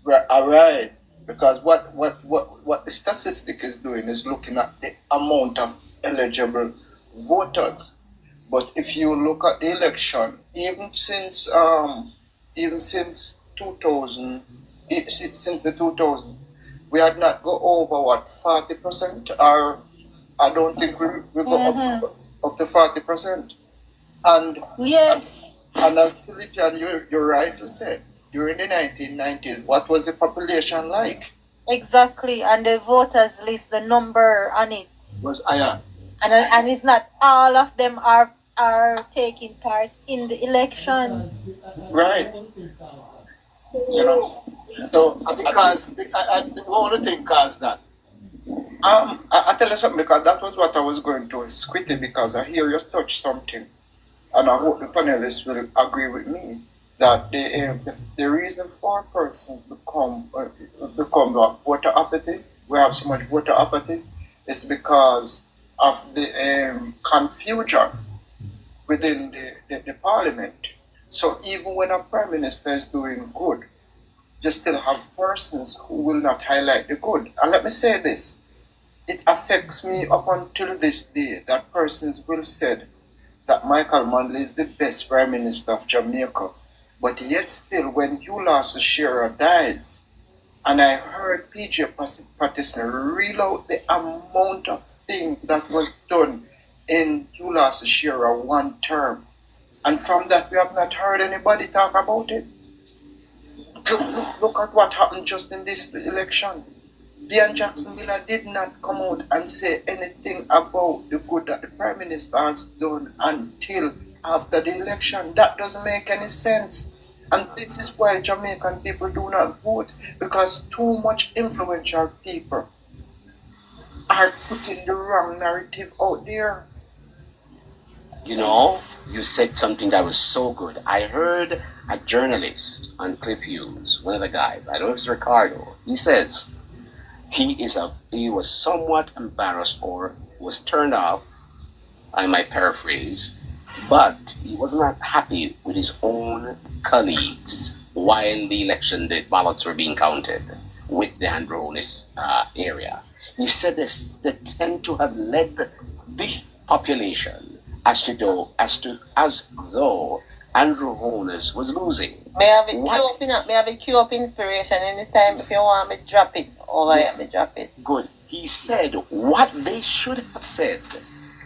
right, all right. Because what the statistic is doing is looking at the amount of eligible voters. But if you look at the election, even since 2000, since the 2000, we had not go over what 40%, or I don't think we go up to 40%. And Yes, and Philippian, you're right to say, during the 1990s, what was the population like? exactly. And the voters list, the number on it. Was higher. And it's not all of them are taking part in the election. Right. You know. So Because what do you think caused that? I tell you something, because that was what I was going to squitty, because I hear you touch something, and I hope the panelists will agree with me that the reason for persons become voter apathy, we have so much voter apathy, is because of the confusion within the parliament. So even when a prime minister is doing good, you still have persons who will not highlight the good. And let me say this, it affects me up until this day that persons will say that Michael Manley is the best prime minister of Jamaica. But yet still, when Ulysses Shearer dies, and I heard PJ Patterson reel out the amount of things that was done in Ulysses Shearer one term, and from that we have not heard anybody talk about it. Look at what happened just in this election. Dian Jackson Miller did not come out and say anything about the good that the Prime Minister has done until after the election. That doesn't make any sense. And this is why Jamaican people do not vote, because too much influential people are putting the wrong narrative out there. You know, you said something that was so good. I heard a journalist on Cliff Hughes, one of the guys, I don't know if it's Ricardo, he says he was somewhat embarrassed or was turned off, I might paraphrase, but he was not happy with his own colleagues while the ballots were being counted with the Andrew Holness area. He said this, they tend to have led the population as though Andrew Holness was losing. May I have it queue up, may I have it queue up inspiration anytime if you want me to drop it over here, me drop it. Good. He said what they should have said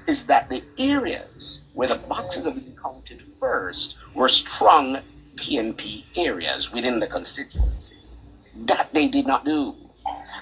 is that the areas where the boxes have been counted first were strong PNP areas within the constituency. That they did not do.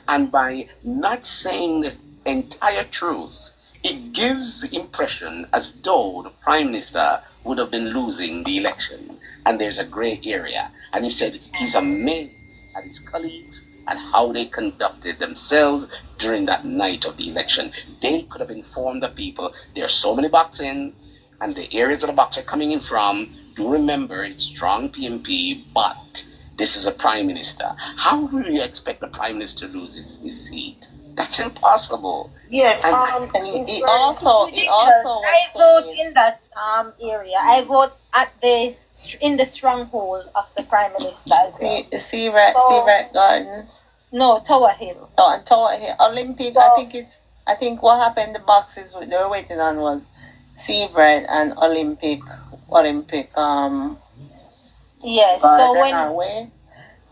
And by not saying the entire truth, it gives the impression as though the Prime Minister would have been losing the election. And there's a gray area. And he said he's amazed at his colleagues and how they conducted themselves during that night of the election. They could have informed the people there are so many boxes in, and the areas of the box are coming in from. Do remember it's strong PMP, but this is a prime minister. How will you expect the prime minister to lose his seat? That's impossible. Yes, And he It's also ridiculous. I was vote saying, in that area. I vote in the stronghold of the Prime Minister. see right gardens. No, Tower Hill. Oh, and Tower here. Olympic, I think what happened the boxes they were waiting on was Seabright and Olympic Yes. garden So when or way.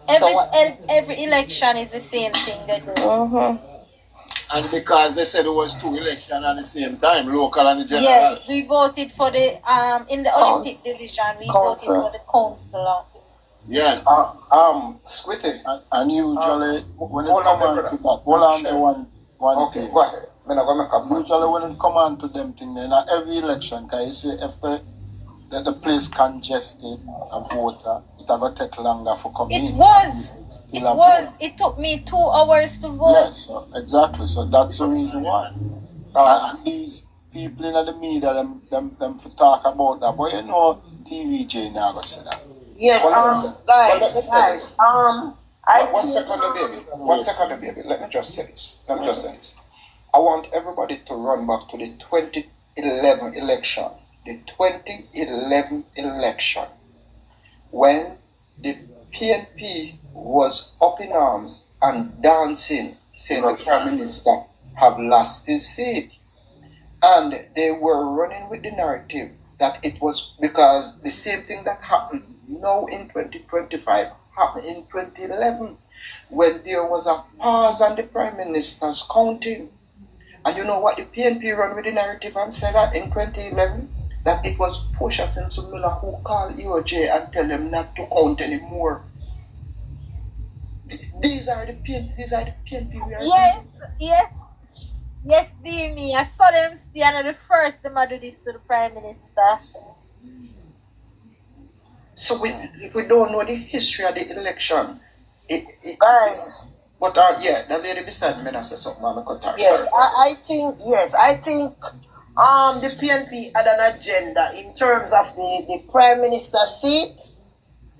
every election is the same thing they do. Mm-hmm. And because they said it was two elections at the same time, local and the general. Yes, we voted for the in the Olympic division. We voted Council. for the councillor. Yes. Squitty. And usually when it hold on come there, on to brother. that, hold on Sure. there one Okay, thing. go ahead. I'm gonna make a point. Usually when it come on to them thing, then at every election, can you see if the place congested a voter, it will take longer for coming It in. was. Still It a was. vote. It took me 2 hours to vote. Yes, so exactly. So that's the reason why. And people in the media them for talk about that. But you know, TVJ now go say that. Yes, guys, I One think second, baby. One second, baby. Let me just say this. I want everybody to run back to the 2011 election. The 2011 election, when the PNP was up in arms and dancing, saying the Prime Minister have lost his seat. And they were running with the narrative that it was because the same thing that happened now in 2025 happened in 2011 when there was a pause on the Prime Minister's counting. And you know what the PNP run with the narrative and said that in 2011? That it was Portia Simpson Miller who called EOJ and tell them not to count anymore. These are the PNP we are Yes, Demi. I saw them stand at the first them do this to the Prime Minister. So if we don't know the history of the election, guys. But yeah, the lady beside me said something. I'm cut her. Yes, Sorry. I think the PNP had an agenda in terms of the Prime Minister seat.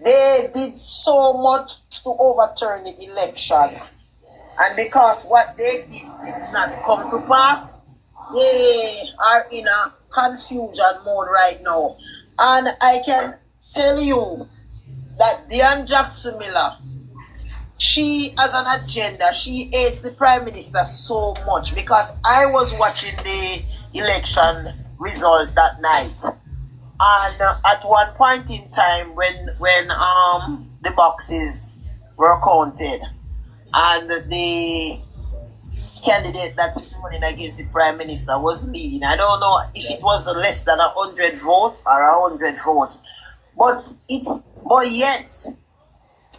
They did so much to overturn the election. And because what they did not come to pass, they are in a confusion mode right now. And I can tell you that Diane Jackson Miller, she has an agenda. She hates the Prime Minister so much because I was watching the election result that night. And at one point in time when the boxes were counted and the candidate that is running against the Prime Minister was leading, I don't know if it was less than 100 votes or 100 votes, but yet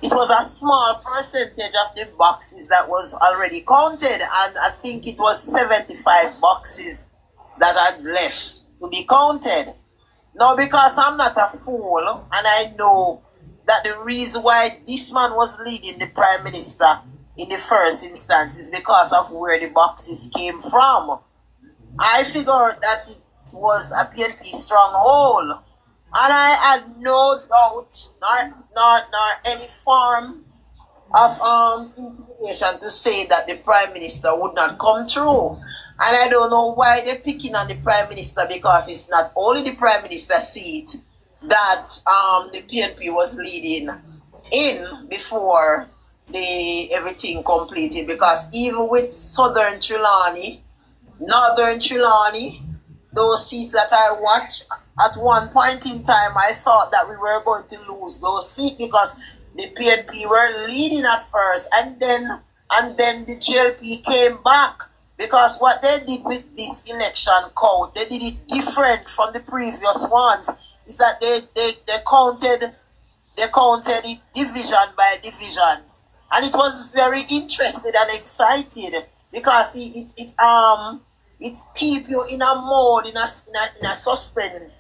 it was a small percentage of the boxes that was already counted, and I think it was 75 boxes that had left to be counted. Now, because I'm not a fool, and I know that the reason why this man was leading the Prime Minister in the first instance is because of where the boxes came from. I figured that it was a PNP stronghold, and I had no doubt, nor any form of intimidation to say that the Prime Minister would not come through. And I don't know why they're picking on the Prime Minister, because it's not only the Prime Minister seat that the PNP was leading in before everything completed, because even with Southern Trelawney, Northern Trelawney, those seats that I watched, at one point in time I thought that we were going to lose those seats because the PNP were leading at first, and then the GLP came back. Because what they did with this election count, they did it different from the previous ones. Is that they counted it division by division, and it was very interesting and excited because it keep you in a mode, in a suspended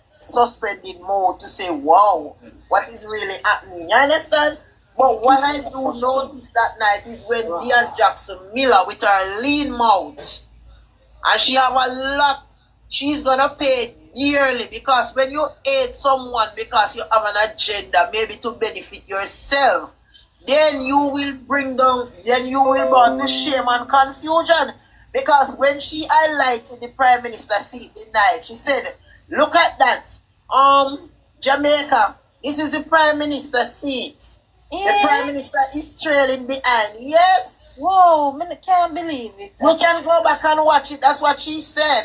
mode to say, wow, what is really happening? You understand? But what I do notice that night is when Diane Jackson Miller, with her lean mouth, and she have a lot, she's gonna pay dearly, because when you hate someone because you have an agenda, maybe to benefit yourself, then you will bring to shame and confusion. Because when she highlighted the Prime Minister seat tonight, she said, look at that, Jamaica, this is the Prime Minister seat. The Prime Minister is trailing behind. Yes. Whoa, I can't believe it. You can go back and watch it. That's what she said.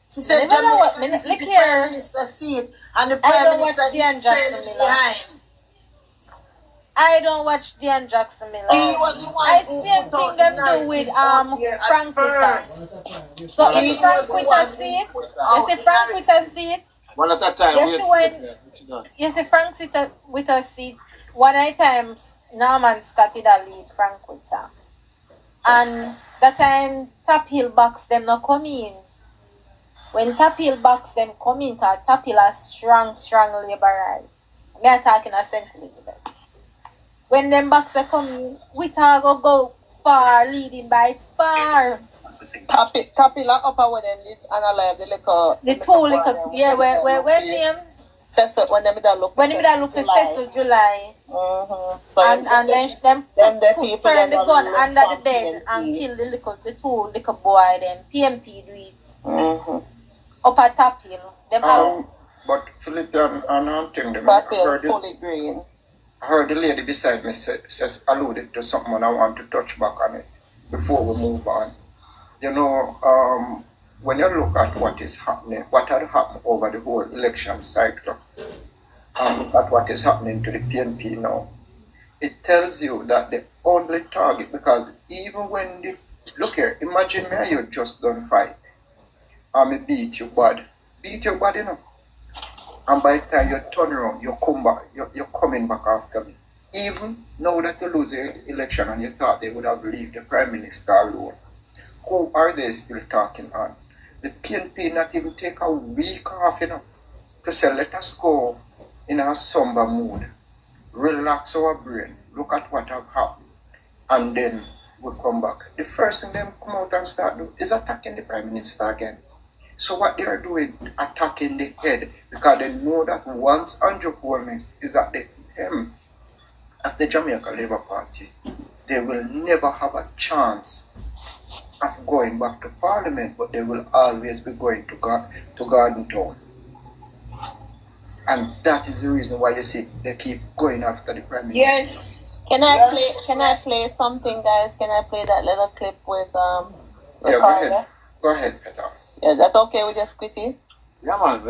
She said, Jamaica, this is the Prime Minister's seat, and the Prime Minister is trailing behind. I don't watch Diane Jackson Miller. I see same thing them do with Frank Witter. So if Frank Witter see it, you see Frank Witter see it. One at a time. You see Frank Witter see it. One at a time, Norman Scott did a lead Frank Witter. And that time Top Hill box them not come in. When Top Hill box them come in, cause Top Hill are strong Labourites. Me are talking a sentiment. When them boxer come in, Witter go far, leading by far. Tapi lock up with them did analyze the little The two little, yeah, where name? Cecil when them that look When him that look for Cecil July. So And then them the put people turn the them gun look under the from bed and PNP. kill the two little boy them. PMP do it. Up at Top Hill. Them have But Philippian and hunting them. Tapi fully green. I heard the lady beside me says alluded to something and I want to touch back on it before we move on. You know, when you look at what is happening, what had happened over the whole election cycle, and look at what is happening to the PNP now, it tells you that the only target, because even when the, look here, imagine me and you just don't fight, and me beat you bad, you know, and by the time you turn around, you come back, you're coming back after me. Even now that you lose the election and you thought they would have left the Prime Minister alone, who are they still talking on? The PNP not even take a week off, you know, to say let us go in a somber mood, relax our brain, look at what have happened, and then we come back. The first thing them come out and start doing is attacking the Prime Minister again. So what they are doing, attacking the head, because they know that once Andrew Holness is at the helm of the Jamaica Labour Party, they will never have a chance of going back to Parliament, but they will always be going to Garden Town. And that is the reason why you see they keep going after the Prime Minister. Yes. Can I play something, guys? Can I play that little clip with Yeah, Carla? Go ahead, Peter. Yeah, that's okay with you, Squitty? Yeah, man.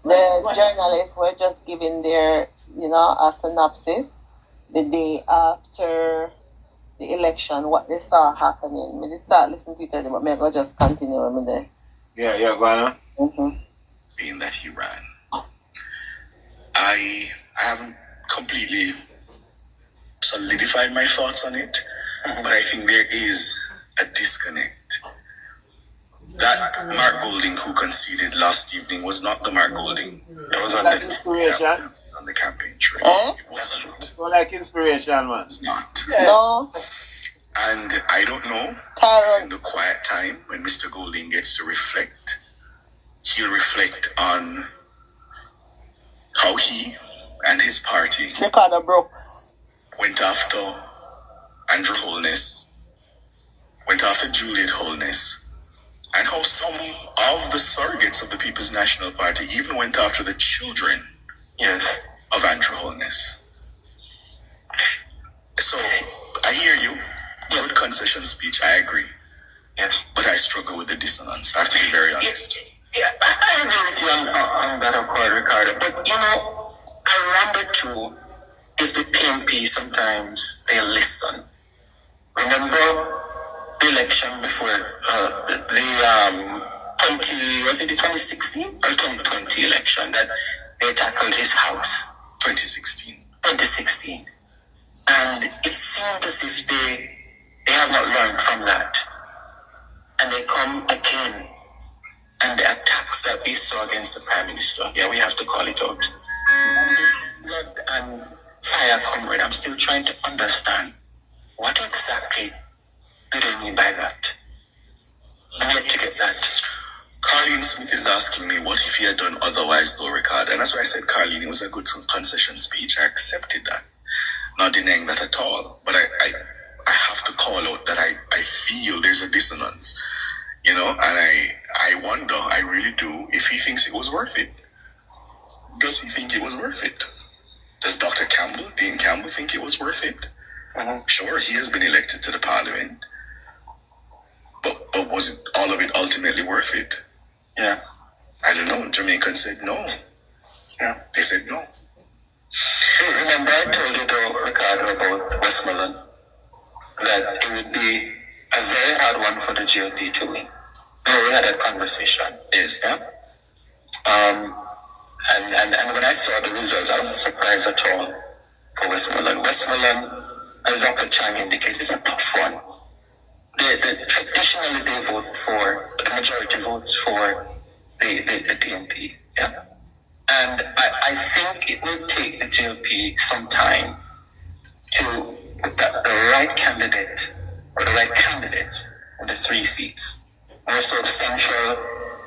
The journalists were just giving their, a synopsis the day after the election, what they saw happening. Me just start listening to it early, but me go just continue with me there. Yeah, go on. Being that he ran, I haven't completely solidified my thoughts on it, but I think there is a disconnect. That Mark Golding who conceded last evening was not the Mark Golding that was on the inspiration on the campaign trail. It wasn't. So like inspiration, man. It's not. No. And I don't know if in the quiet time when Mr. Golding gets to reflect, he'll reflect on how he and his party Ricardo Brooks went after Andrew Holness, went after Juliet Holness, and how some of the surrogates of the People's National Party even went after the children of Andrew Holness. So, I hear you. Good concession speech, I agree. Yes. But I struggle with the dissonance. I have to be very honest. Yeah, I agree with you on that, of course, Ricardo. But, I wonder too if the PNP sometimes they listen. Remember the election before the 2016 or 2020 election that they tackled his house? 2016. 2016. And it seemed as if they have not learned from that. And they come again. And the attacks that we saw against the Prime Minister, we have to call it out. And this blood and fire comrade, I'm still trying to understand what exactly do they mean by that? I'm yet to get that. Carlene Smith is asking me, what if he had done otherwise, though, Ricardo? And that's why I said, Carlene, it was a good concession speech. I accepted that. Not denying that at all. But I have to call out that I feel there's a dissonance. And I wonder, I really do, if he thinks it was worth it. Does he think it was worth it? Does Dr. Campbell, Dean Campbell, think it was worth it? Sure, he has been elected to the parliament. But was it all of it ultimately worth it? Yeah. I don't know. Jamaicans said no. Yeah. They said no. Remember I told you though, Ricardo, about Westmoreland, that it would be a very hard one for the GOP to win. We had a conversation. Yes. Yeah. And when I saw the results, I wasn't surprised at all for Westmoreland. Westmoreland, as Dr. Chang indicated, is a tough one. Traditionally, they vote for, the majority votes for the PNP. Yeah. And I think it will take the GOP some time to put the right candidate or the right candidate in the 3 seats, also Central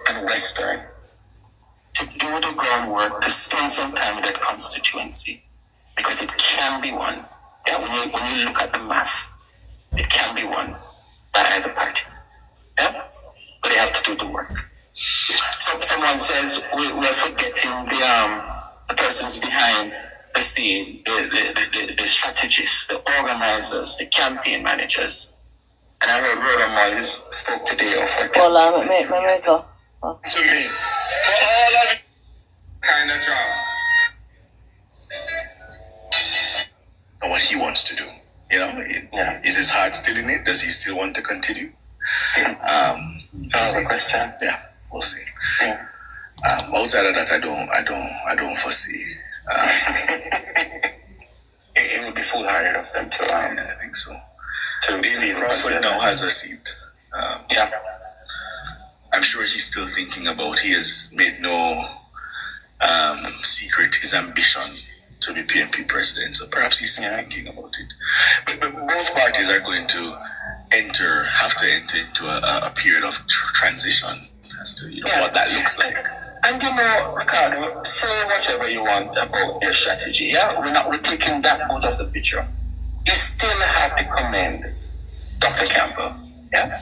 and Western, to do the groundwork to spend some time with that constituency, because it can be won. Yeah, when you look at the math, it can be won by either party. Yeah, but they have to do the work. So someone says we're forgetting the persons behind the scene, the strategists, the organizers, the campaign managers. And I heard Rhoda Moyes spoke today of her Hold on, me go. Oh. to me for all of kind of job and what he wants to do. You know, is his heart still in it? Does he still want to continue? That's the question. Yeah, we'll see. Yeah. Outside of that, I don't foresee. It would be foolhardy of them to. Yeah, I think so. To David Crawford now has a seat. Yeah. I'm sure he's still thinking about. He has made no secret his ambition to be PNP president. So perhaps he's still thinking about it. But both parties are going to have to enter into a period of transition as to what that looks like. And Ricardo, say whatever you want about their strategy. Yeah, we're taking that out of the picture. You still have to commend Dr. Campbell. Yeah,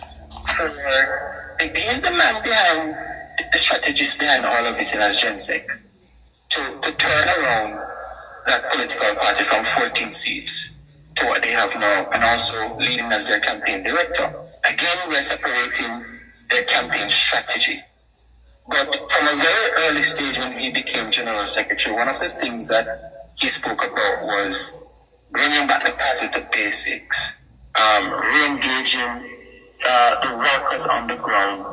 he's the man behind the strategist behind all of it, as Jen said, to turn around that political party from 14 seats to what they have now, and also leading as their campaign director. Again, we're separating their campaign strategy. But from a very early stage when he became general secretary, one of the things that he spoke about was bringing back the party to basics, re-engaging the workers on the ground,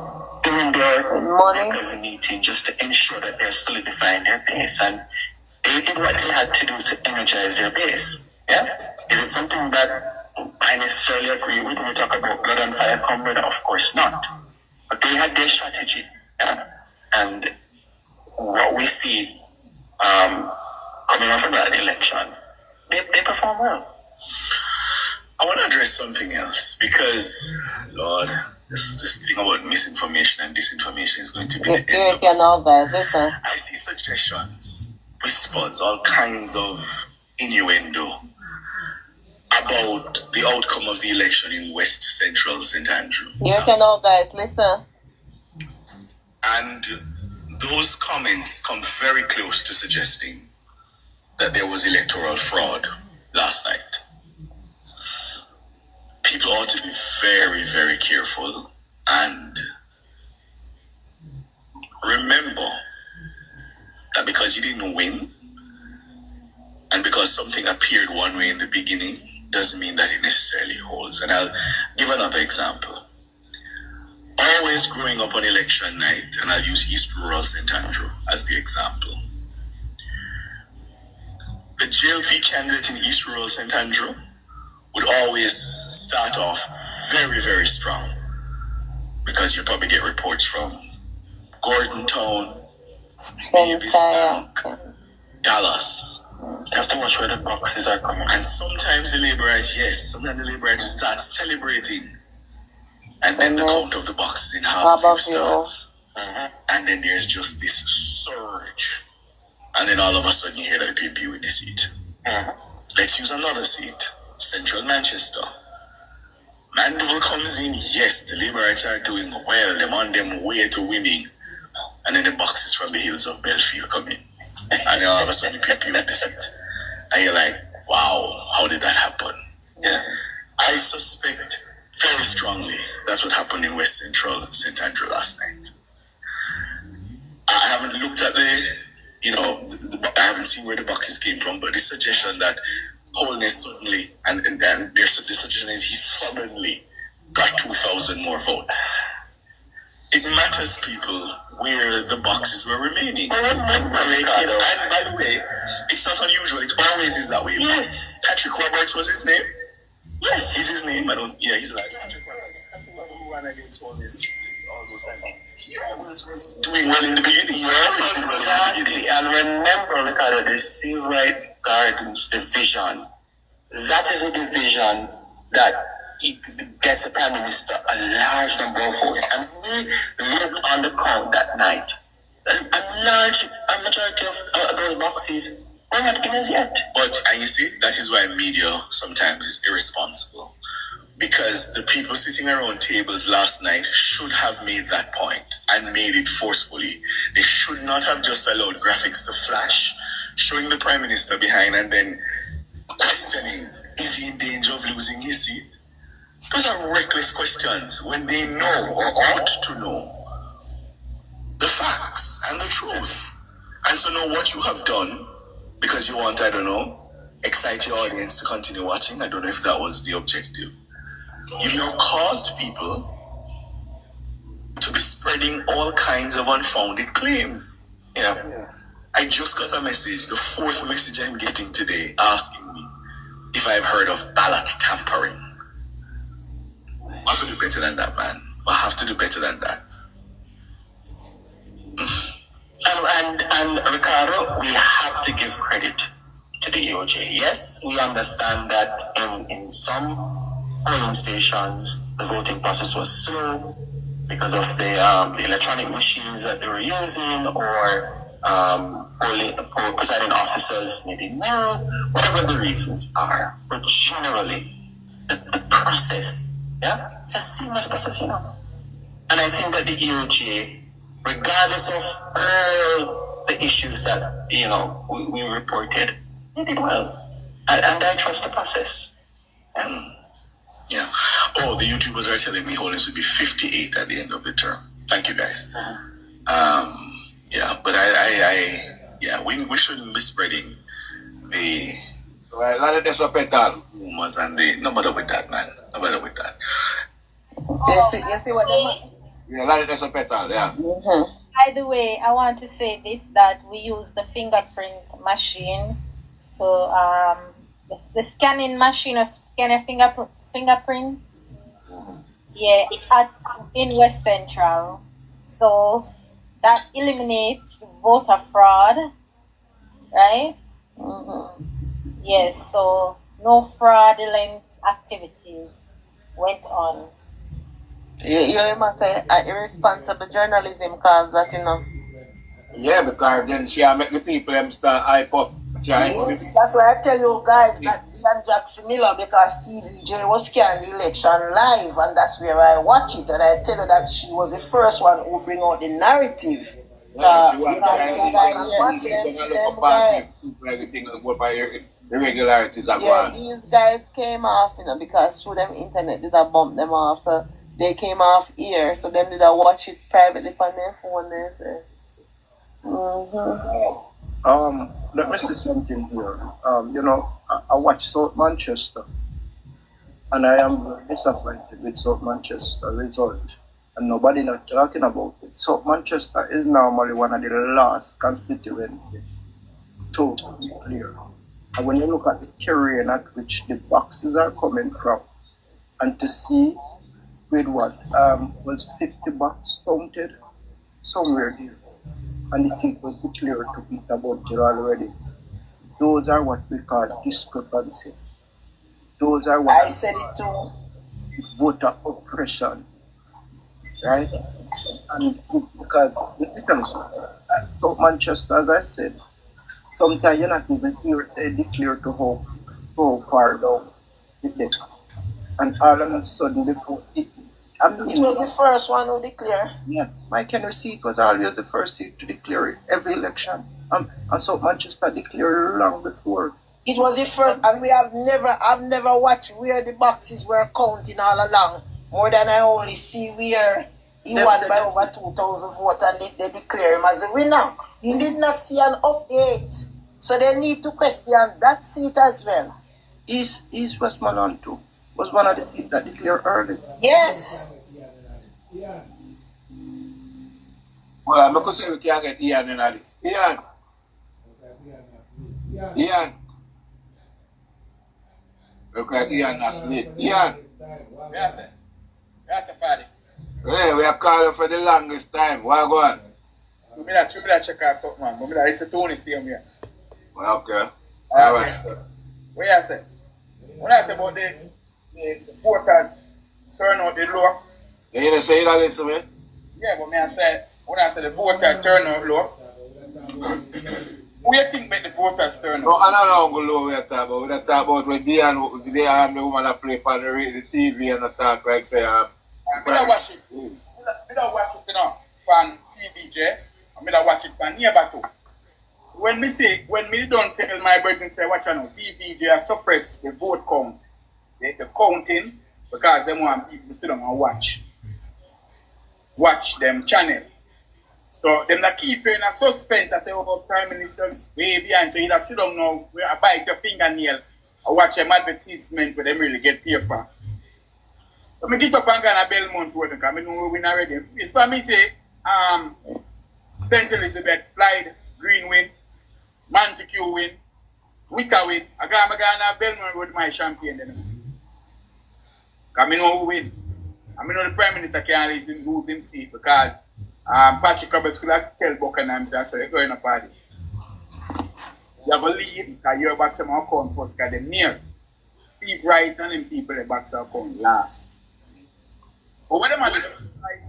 doing their workers' meeting just to ensure that they're solidifying their base. And they did what they had to do to energize their base. Yeah? Is it something that I necessarily agree with when we talk about blood and fire comrade? Of course not. But they had their strategy. Yeah? And what we see coming off of that election, they perform well. I want to address something else because, Lord, this thing about misinformation and disinformation is going to be the end of us. I see suggestions, whispers, all kinds of innuendo about the outcome of the election in West Central St. Andrew. Here can all guys listen. And those comments come very close to suggesting that there was electoral fraud last night. People ought to be very, very careful and remember that because you didn't win and because something appeared one way in the beginning doesn't mean that it necessarily holds. And I'll give another example. Always growing up on election night, and I'll use East Rural St. Andrew as the example. The JLP candidate in East Rural St. Andrew would always start off very, very strong because you probably get reports from Gordon Town, Dallas. You have to watch where the boxes are coming. And sometimes the Labourites will start celebrating. And then the count of the boxes in Harbour starts. And then there's just this surge. And then all of a sudden you hear that the PNP win the seat. Let's use another seat. Central Manchester. Mandeville comes in, yes, the Labourites are doing well. They're on them way to winning. And then the boxes from the hills of Belfield come in. And then all of a sudden the PNP win the seat. And you're like, wow, how did that happen? Yeah. I suspect very strongly that's what happened in West Central St. Andrew last night. I haven't looked at I haven't seen where the boxes came from, but the suggestion that Holness suddenly, and the suggestion is he suddenly got 2,000 more votes. It matters, people, where the boxes were remaining. And by the way, it's not unusual. It always is that way. Yes. Patrick Roberts was his name? Yes. Is his name? He's like Patrick Roberts. Who ran against all those times. He always was doing well in the beginning. Exactly. And remember, Ricardo, the Silverite Gardens division. That is a division that he gets the Prime Minister a large number of votes. And we looked on the count that night. A majority of those boxes were not in as yet. But, and you see, that is why media sometimes is irresponsible. Because the people sitting around tables last night should have made that point and made it forcefully. They should not have just allowed graphics to flash, showing the Prime Minister behind and then questioning, is he in danger of losing his seat? Those are reckless questions when they know or ought to know the facts and the truth. And so now what you have done, because you want, I don't know, excite your audience to continue watching, I don't know if that was the objective. You've now caused people to be spreading all kinds of unfounded claims. Yeah. I just got a message, the fourth message I'm getting today, asking me if I've heard of ballot tampering. I have to do better than that, man. I have to do better than that. And Ricardo, we have to give credit to the EOJ. Yes, we understand that in some polling stations, the voting process was slow because of the electronic machines that they were using, or presiding officers needing mail, whatever the reasons are. But generally, the process, it's a seamless process, And I think that the EOJ, regardless of all the issues that, we reported, they did well. And I trust the process. Yeah. Oh, the YouTubers are telling me Holiness will be 58 at the end of the term. Thank you, guys. Yeah, but we shouldn't be spreading the rumors and no matter with that, man. No matter with that. You see what they By the way, I want to say this, that we use the fingerprint machine to the scanning machine of scanning fingerprint. Yeah, in West Central. So that eliminates voter fraud, right? Yes, so no fraudulent activities went on. You must say irresponsible journalism cause that, Yeah, because then she make the people start hype up. Yes, that's why I tell you guys that Ian Jackson Miller, because TVJ was carrying the election live, and that's where I watch it, and I tell you that she was the first one who bring out the narrative. The regularities are gone. These guys came off, because through them internet did a bump them off, so they came off here, so them did a watch it privately on their phone. Let me say something here. I watch South Manchester, and I am very disappointed with South Manchester result, and nobody not talking about it. South Manchester is normally one of the last constituency to be clear. And when you look at the terrain at which the boxes are coming from, and to see with what was 50 boxes counted somewhere there, and the seat was declared to Peter Bunting already. Those are what we call discrepancy. Those are what I said it too. Voter oppression, right? And because so Manchester, as I said, sometimes you're not even here to declare to how far down it is. And all of a sudden, before it was the first one who declared. Yeah, Mike Henry seat was always the first seat to declare every election. And so Manchester declared long before. It was the first, and I've never watched where the boxes were counting all along. More than I only see where he won by over 2,000 votes and they declare him as a winner. You did not see an update. So they need to question that seat as well. East Westmoreland too was one of the seats that declared early. Yes. Well, I'm going to say we can't get Ian in this. Ian. Look like Ian asleep. Ian. Yes, party. Hey, we are calling for the longest time. What go on? We better check out something, man. It's a Tony see him here. Okay. All right. What you say? What I say about the voters turnout is low. You didn't say that, listen, man. Yeah, but when I say the voter turnout low, what do you think about the voters turnout? No, I don't know how low we are talking about. We are talking about when they and the woman that play on the TV and talk like say, I don't watch it. I don't watch it, you know, on TVJ. I don't watch it on neighbor too. So when me don't tell my brethren say, watch you know, TVJ suppress the vote count, the counting, because they want people to sit down and watch them channel. So them that keep you in a suspense and say, oh, Prime Minister way behind. So you sit down now, bite your fingernail and watch them advertisement where them really get paid for. So me get up and go on a Belmont Road because I know we win already. It's for me say, St. Elizabeth, Floyd, Green win, Montague win, Wicker win. I go on a Belmont Road my champagne then. Because I know who win. I know the Prime Minister can't lose him seat because Patrick Roberts could have tell Buckingham say, so you're going to party. You have to leave because you're back to my account first because they're near. Steve Wright and them people the back to account last. But what them are doing, like,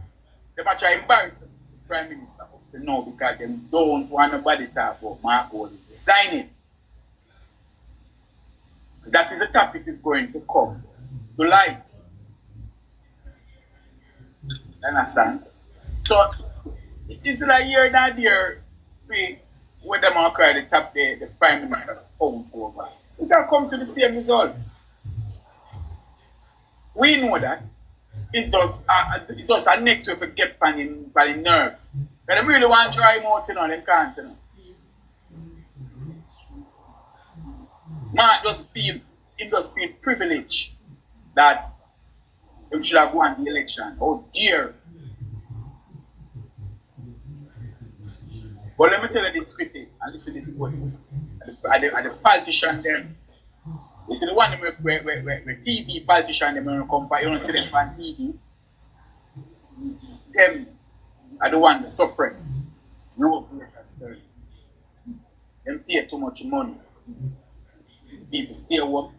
they might try to embarrass the Prime Minister up to now because they don't want nobody to talk about Mark Golding resigning. That is a topic that's going to come to light. Understand? So, it is like here and there, see, when them all cry the top there, the Prime Minister come over. It can come to the same results. We know that. It's just a next way to get by the nerves. But they really want to try him out, you know, them can't, you know. Man just feel privileged that he should have won the election. Oh dear. But let me tell you this quickly, and listen to this good. And the politician them, you see the one where TV politician them when come you don't see them on TV. Them are the one that suppress low stories. Them pay too much money. People stay home.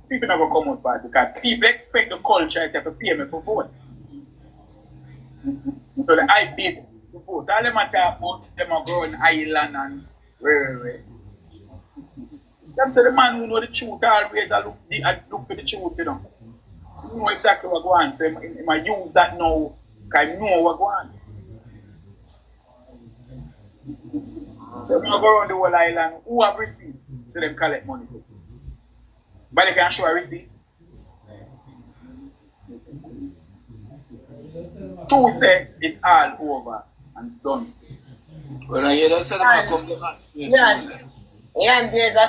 People never come out bad because people expect the culture to have to pay me for vote. So I bid for vote. All them are talk about them are growing island and where. Them say the man who know the truth always look for the truth, you know. He know exactly what go on. So he might use that now because he know what go on. So when you go around the whole island, who have receipt? So them collect money too. But they can show a receipt. Tuesday, it's all over and done. When I hear them say them come to us. Yeah, and there's a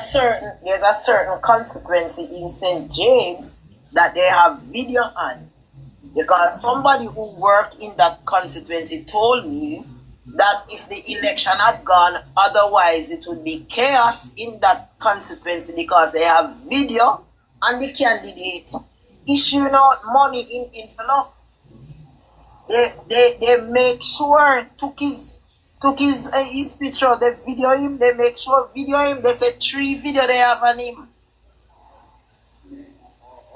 certain consequence in St. James that they have video on. Because somebody who worked in that constituency told me that if the election had gone otherwise, it would be chaos in that constituency because they have video and the candidate issuing out money in envelope. They make sure took his picture, they video him, they make sure video him. They said 3 video they have on him.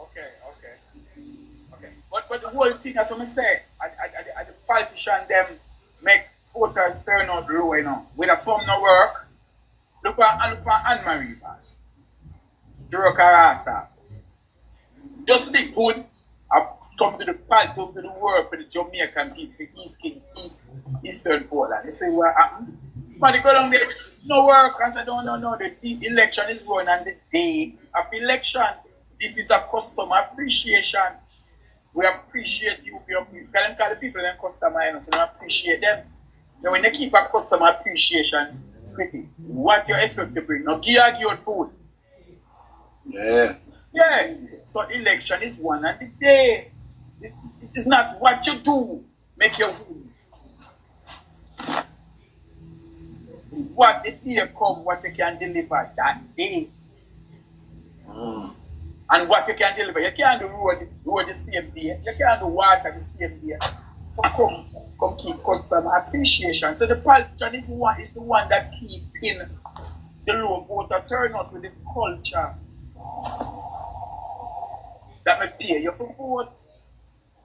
Okay. But the whole thing, as I say, the politician them make voters turn out low, you know. With some no work, look at Anne-Marie Vance. Jerk her ass off. Just be good. I come to the work for the Jamaican people, the Eastern Portland. They say what happened? Somebody go down there, no work. I said, no, the election is going on the day of election. This is a customer appreciation. We appreciate you. Call the people and customer, you know, so we appreciate them. Now when they keep a customer appreciation, sweetie, what you expect to bring? Now give your food. Yeah. Yeah. So election is one and the day. It's not what you do make you win. It's what the day come, what you can deliver that day. And what you can deliver. You can't do road the same day. You can't do water the same day. Come keep customer appreciation. So the politician is the one that keeping the low voter turnout with the culture. a day, you have to vote.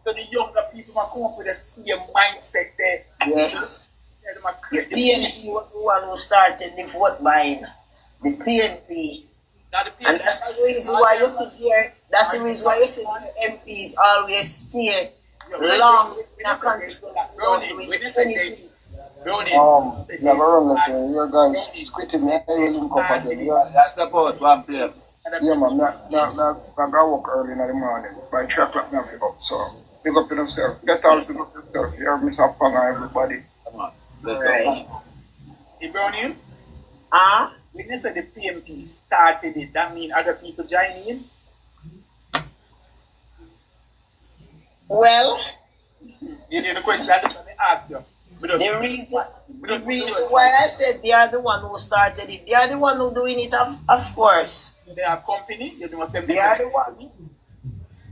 So the younger people might come up with the same mindset there. Yes. Yeah, they might The create the PNP was the one who started the vote buying. The PNP. Now the And that's the reason why you see there, that's the reason why you see the MPs always stay long in a country without doing anything. Never run left here. Your guys squitting me. I will link up again. Yeah, That's the part one play. yeah man. I go work early in the morning. By 3 o'clock, I pick up. So, pick up yourself. Get all pick up yourself. You're Mr. Pang and everybody. Come on. Let's Right. go. Hey, Brownie, Ah, when you say the PMP started it, that mean other people joining in? well, You need a question that they ask you. the reason why I said they are the one who started it, they are the one who doing it, of course. They are company, you know them. They are the one.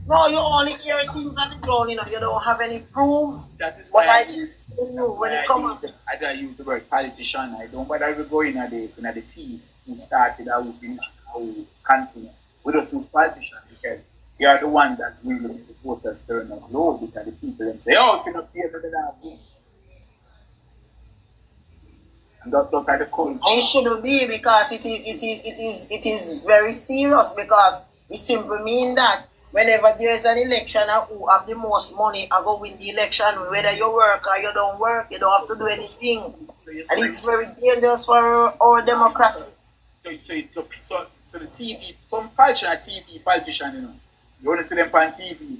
No, you only hear things on the ground, you know, you don't have any proof. That is But why I just tell you when it comes I don't use the word politician. I don't bother to go in at the team who started, how we finish, how we continue. We don't use politician because they are the one that really make the voters turn up low because the people them say, oh, if you're not here, then I'll be. And that look at the culture. it shouldn't be because it is very serious because it simply means that whenever there is an election and who have the most money I go win the election, whether you work or you don't work, you don't have to do anything. And it's very dangerous for our democracy. So the TV, some politician, you know, you only see them on TV.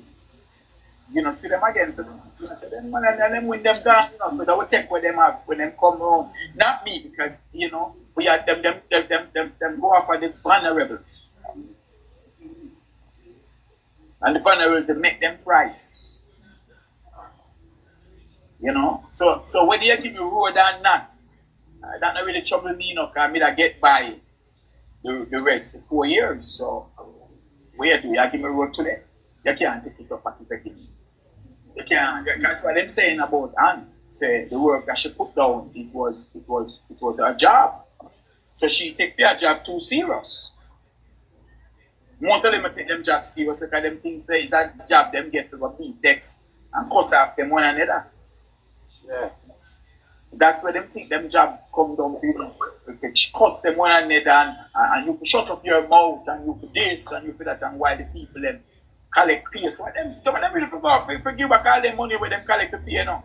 You know, see them again, so you know, see them and then when them gone, you know, so they will take what them have when them come home. Not me, because you know, we are them go after the vulnerables. And the vulnerables to make them price. You know? So whether you give me road or not, that not really trouble me, you know, because I get by the rest of 4 years. So where do you give me road today? You can't take it up at the you can't. That's what I'm saying about Anne. Say the work that she put down, it was her job. So she take their job too serious. Most of them take them job serious because them things say it's a job them get to beat text and cuss off them one another. Yeah. That's where them think them job come down to, you know, to cuss them one another and you shut up your mouth and you for this and you for that and why the people them collect pay. So some of them really forgive back all them money where them collect the pay, you know.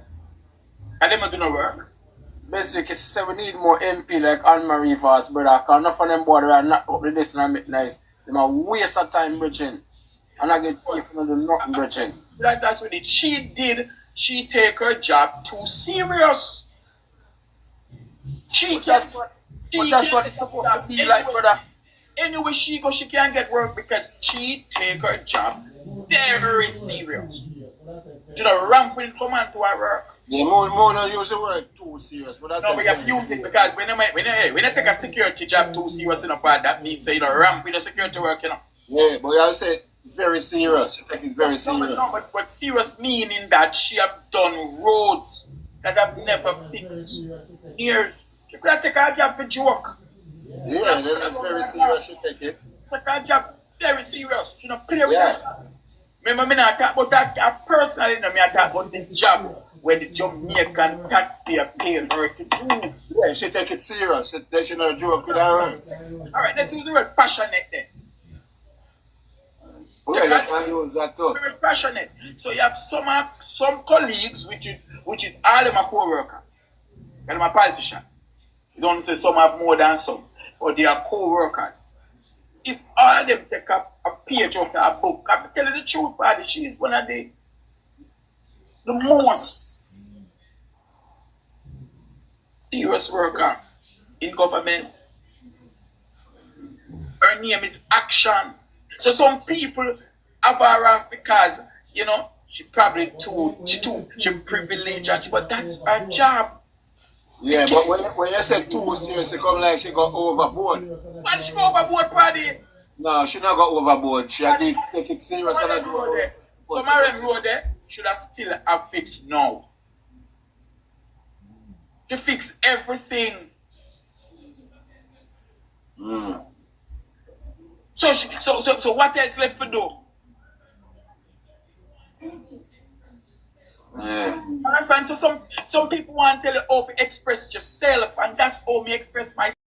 And them not do no work. Basically, she said we need more MP like Anne-Marie Voss, brother, because enough of them board are not up with this and make nice. They might waste of time bridging. And I get paid for do nothing bridging. That's what it. She take her job too serious. That's what it's supposed to be like, brother. Anyway, she can't get work because she take her job very serious. She don't ramp when it come on to her work. The more don't use the word too serious, but that's no, but you have to use it because when you take a security job too serious in a part, that means you don't ramp with the security work, you know. Yeah, but you have to say very serious. You take it very serious. But serious meaning that she have done roads that have never fixed years. She could have taken her job for joke. Yeah, that's very serious. She take it. Take her job very serious. She don't play with her. Remember, me not talk about that personally. No, me talk about the job where the Jamaican taxpayer pay her to do. Yeah, she take it serious. She not joke with her. Alright, let's use the word passionate then. Yeah, that's why I use that too. Very passionate. So you have some colleagues, which is all them a co-worker. And I'm a politician. You don't say some have more than some, but they are co-workers. If all of them take a page out of a book, I'm telling the truth, buddy, she is one of the most serious worker in government. Her name is Action. So some people have her off because, you know, she probably she privileged, but that's her job. Yeah, but when you say too serious, it come like she got overboard. Why did she go overboard, buddy? No, she not got overboard. She had to take it serious. Some of them road there should have still have fixed now. She fix everything. So what else left to do? So some people want to tell you how to express yourself, and that's how me express myself.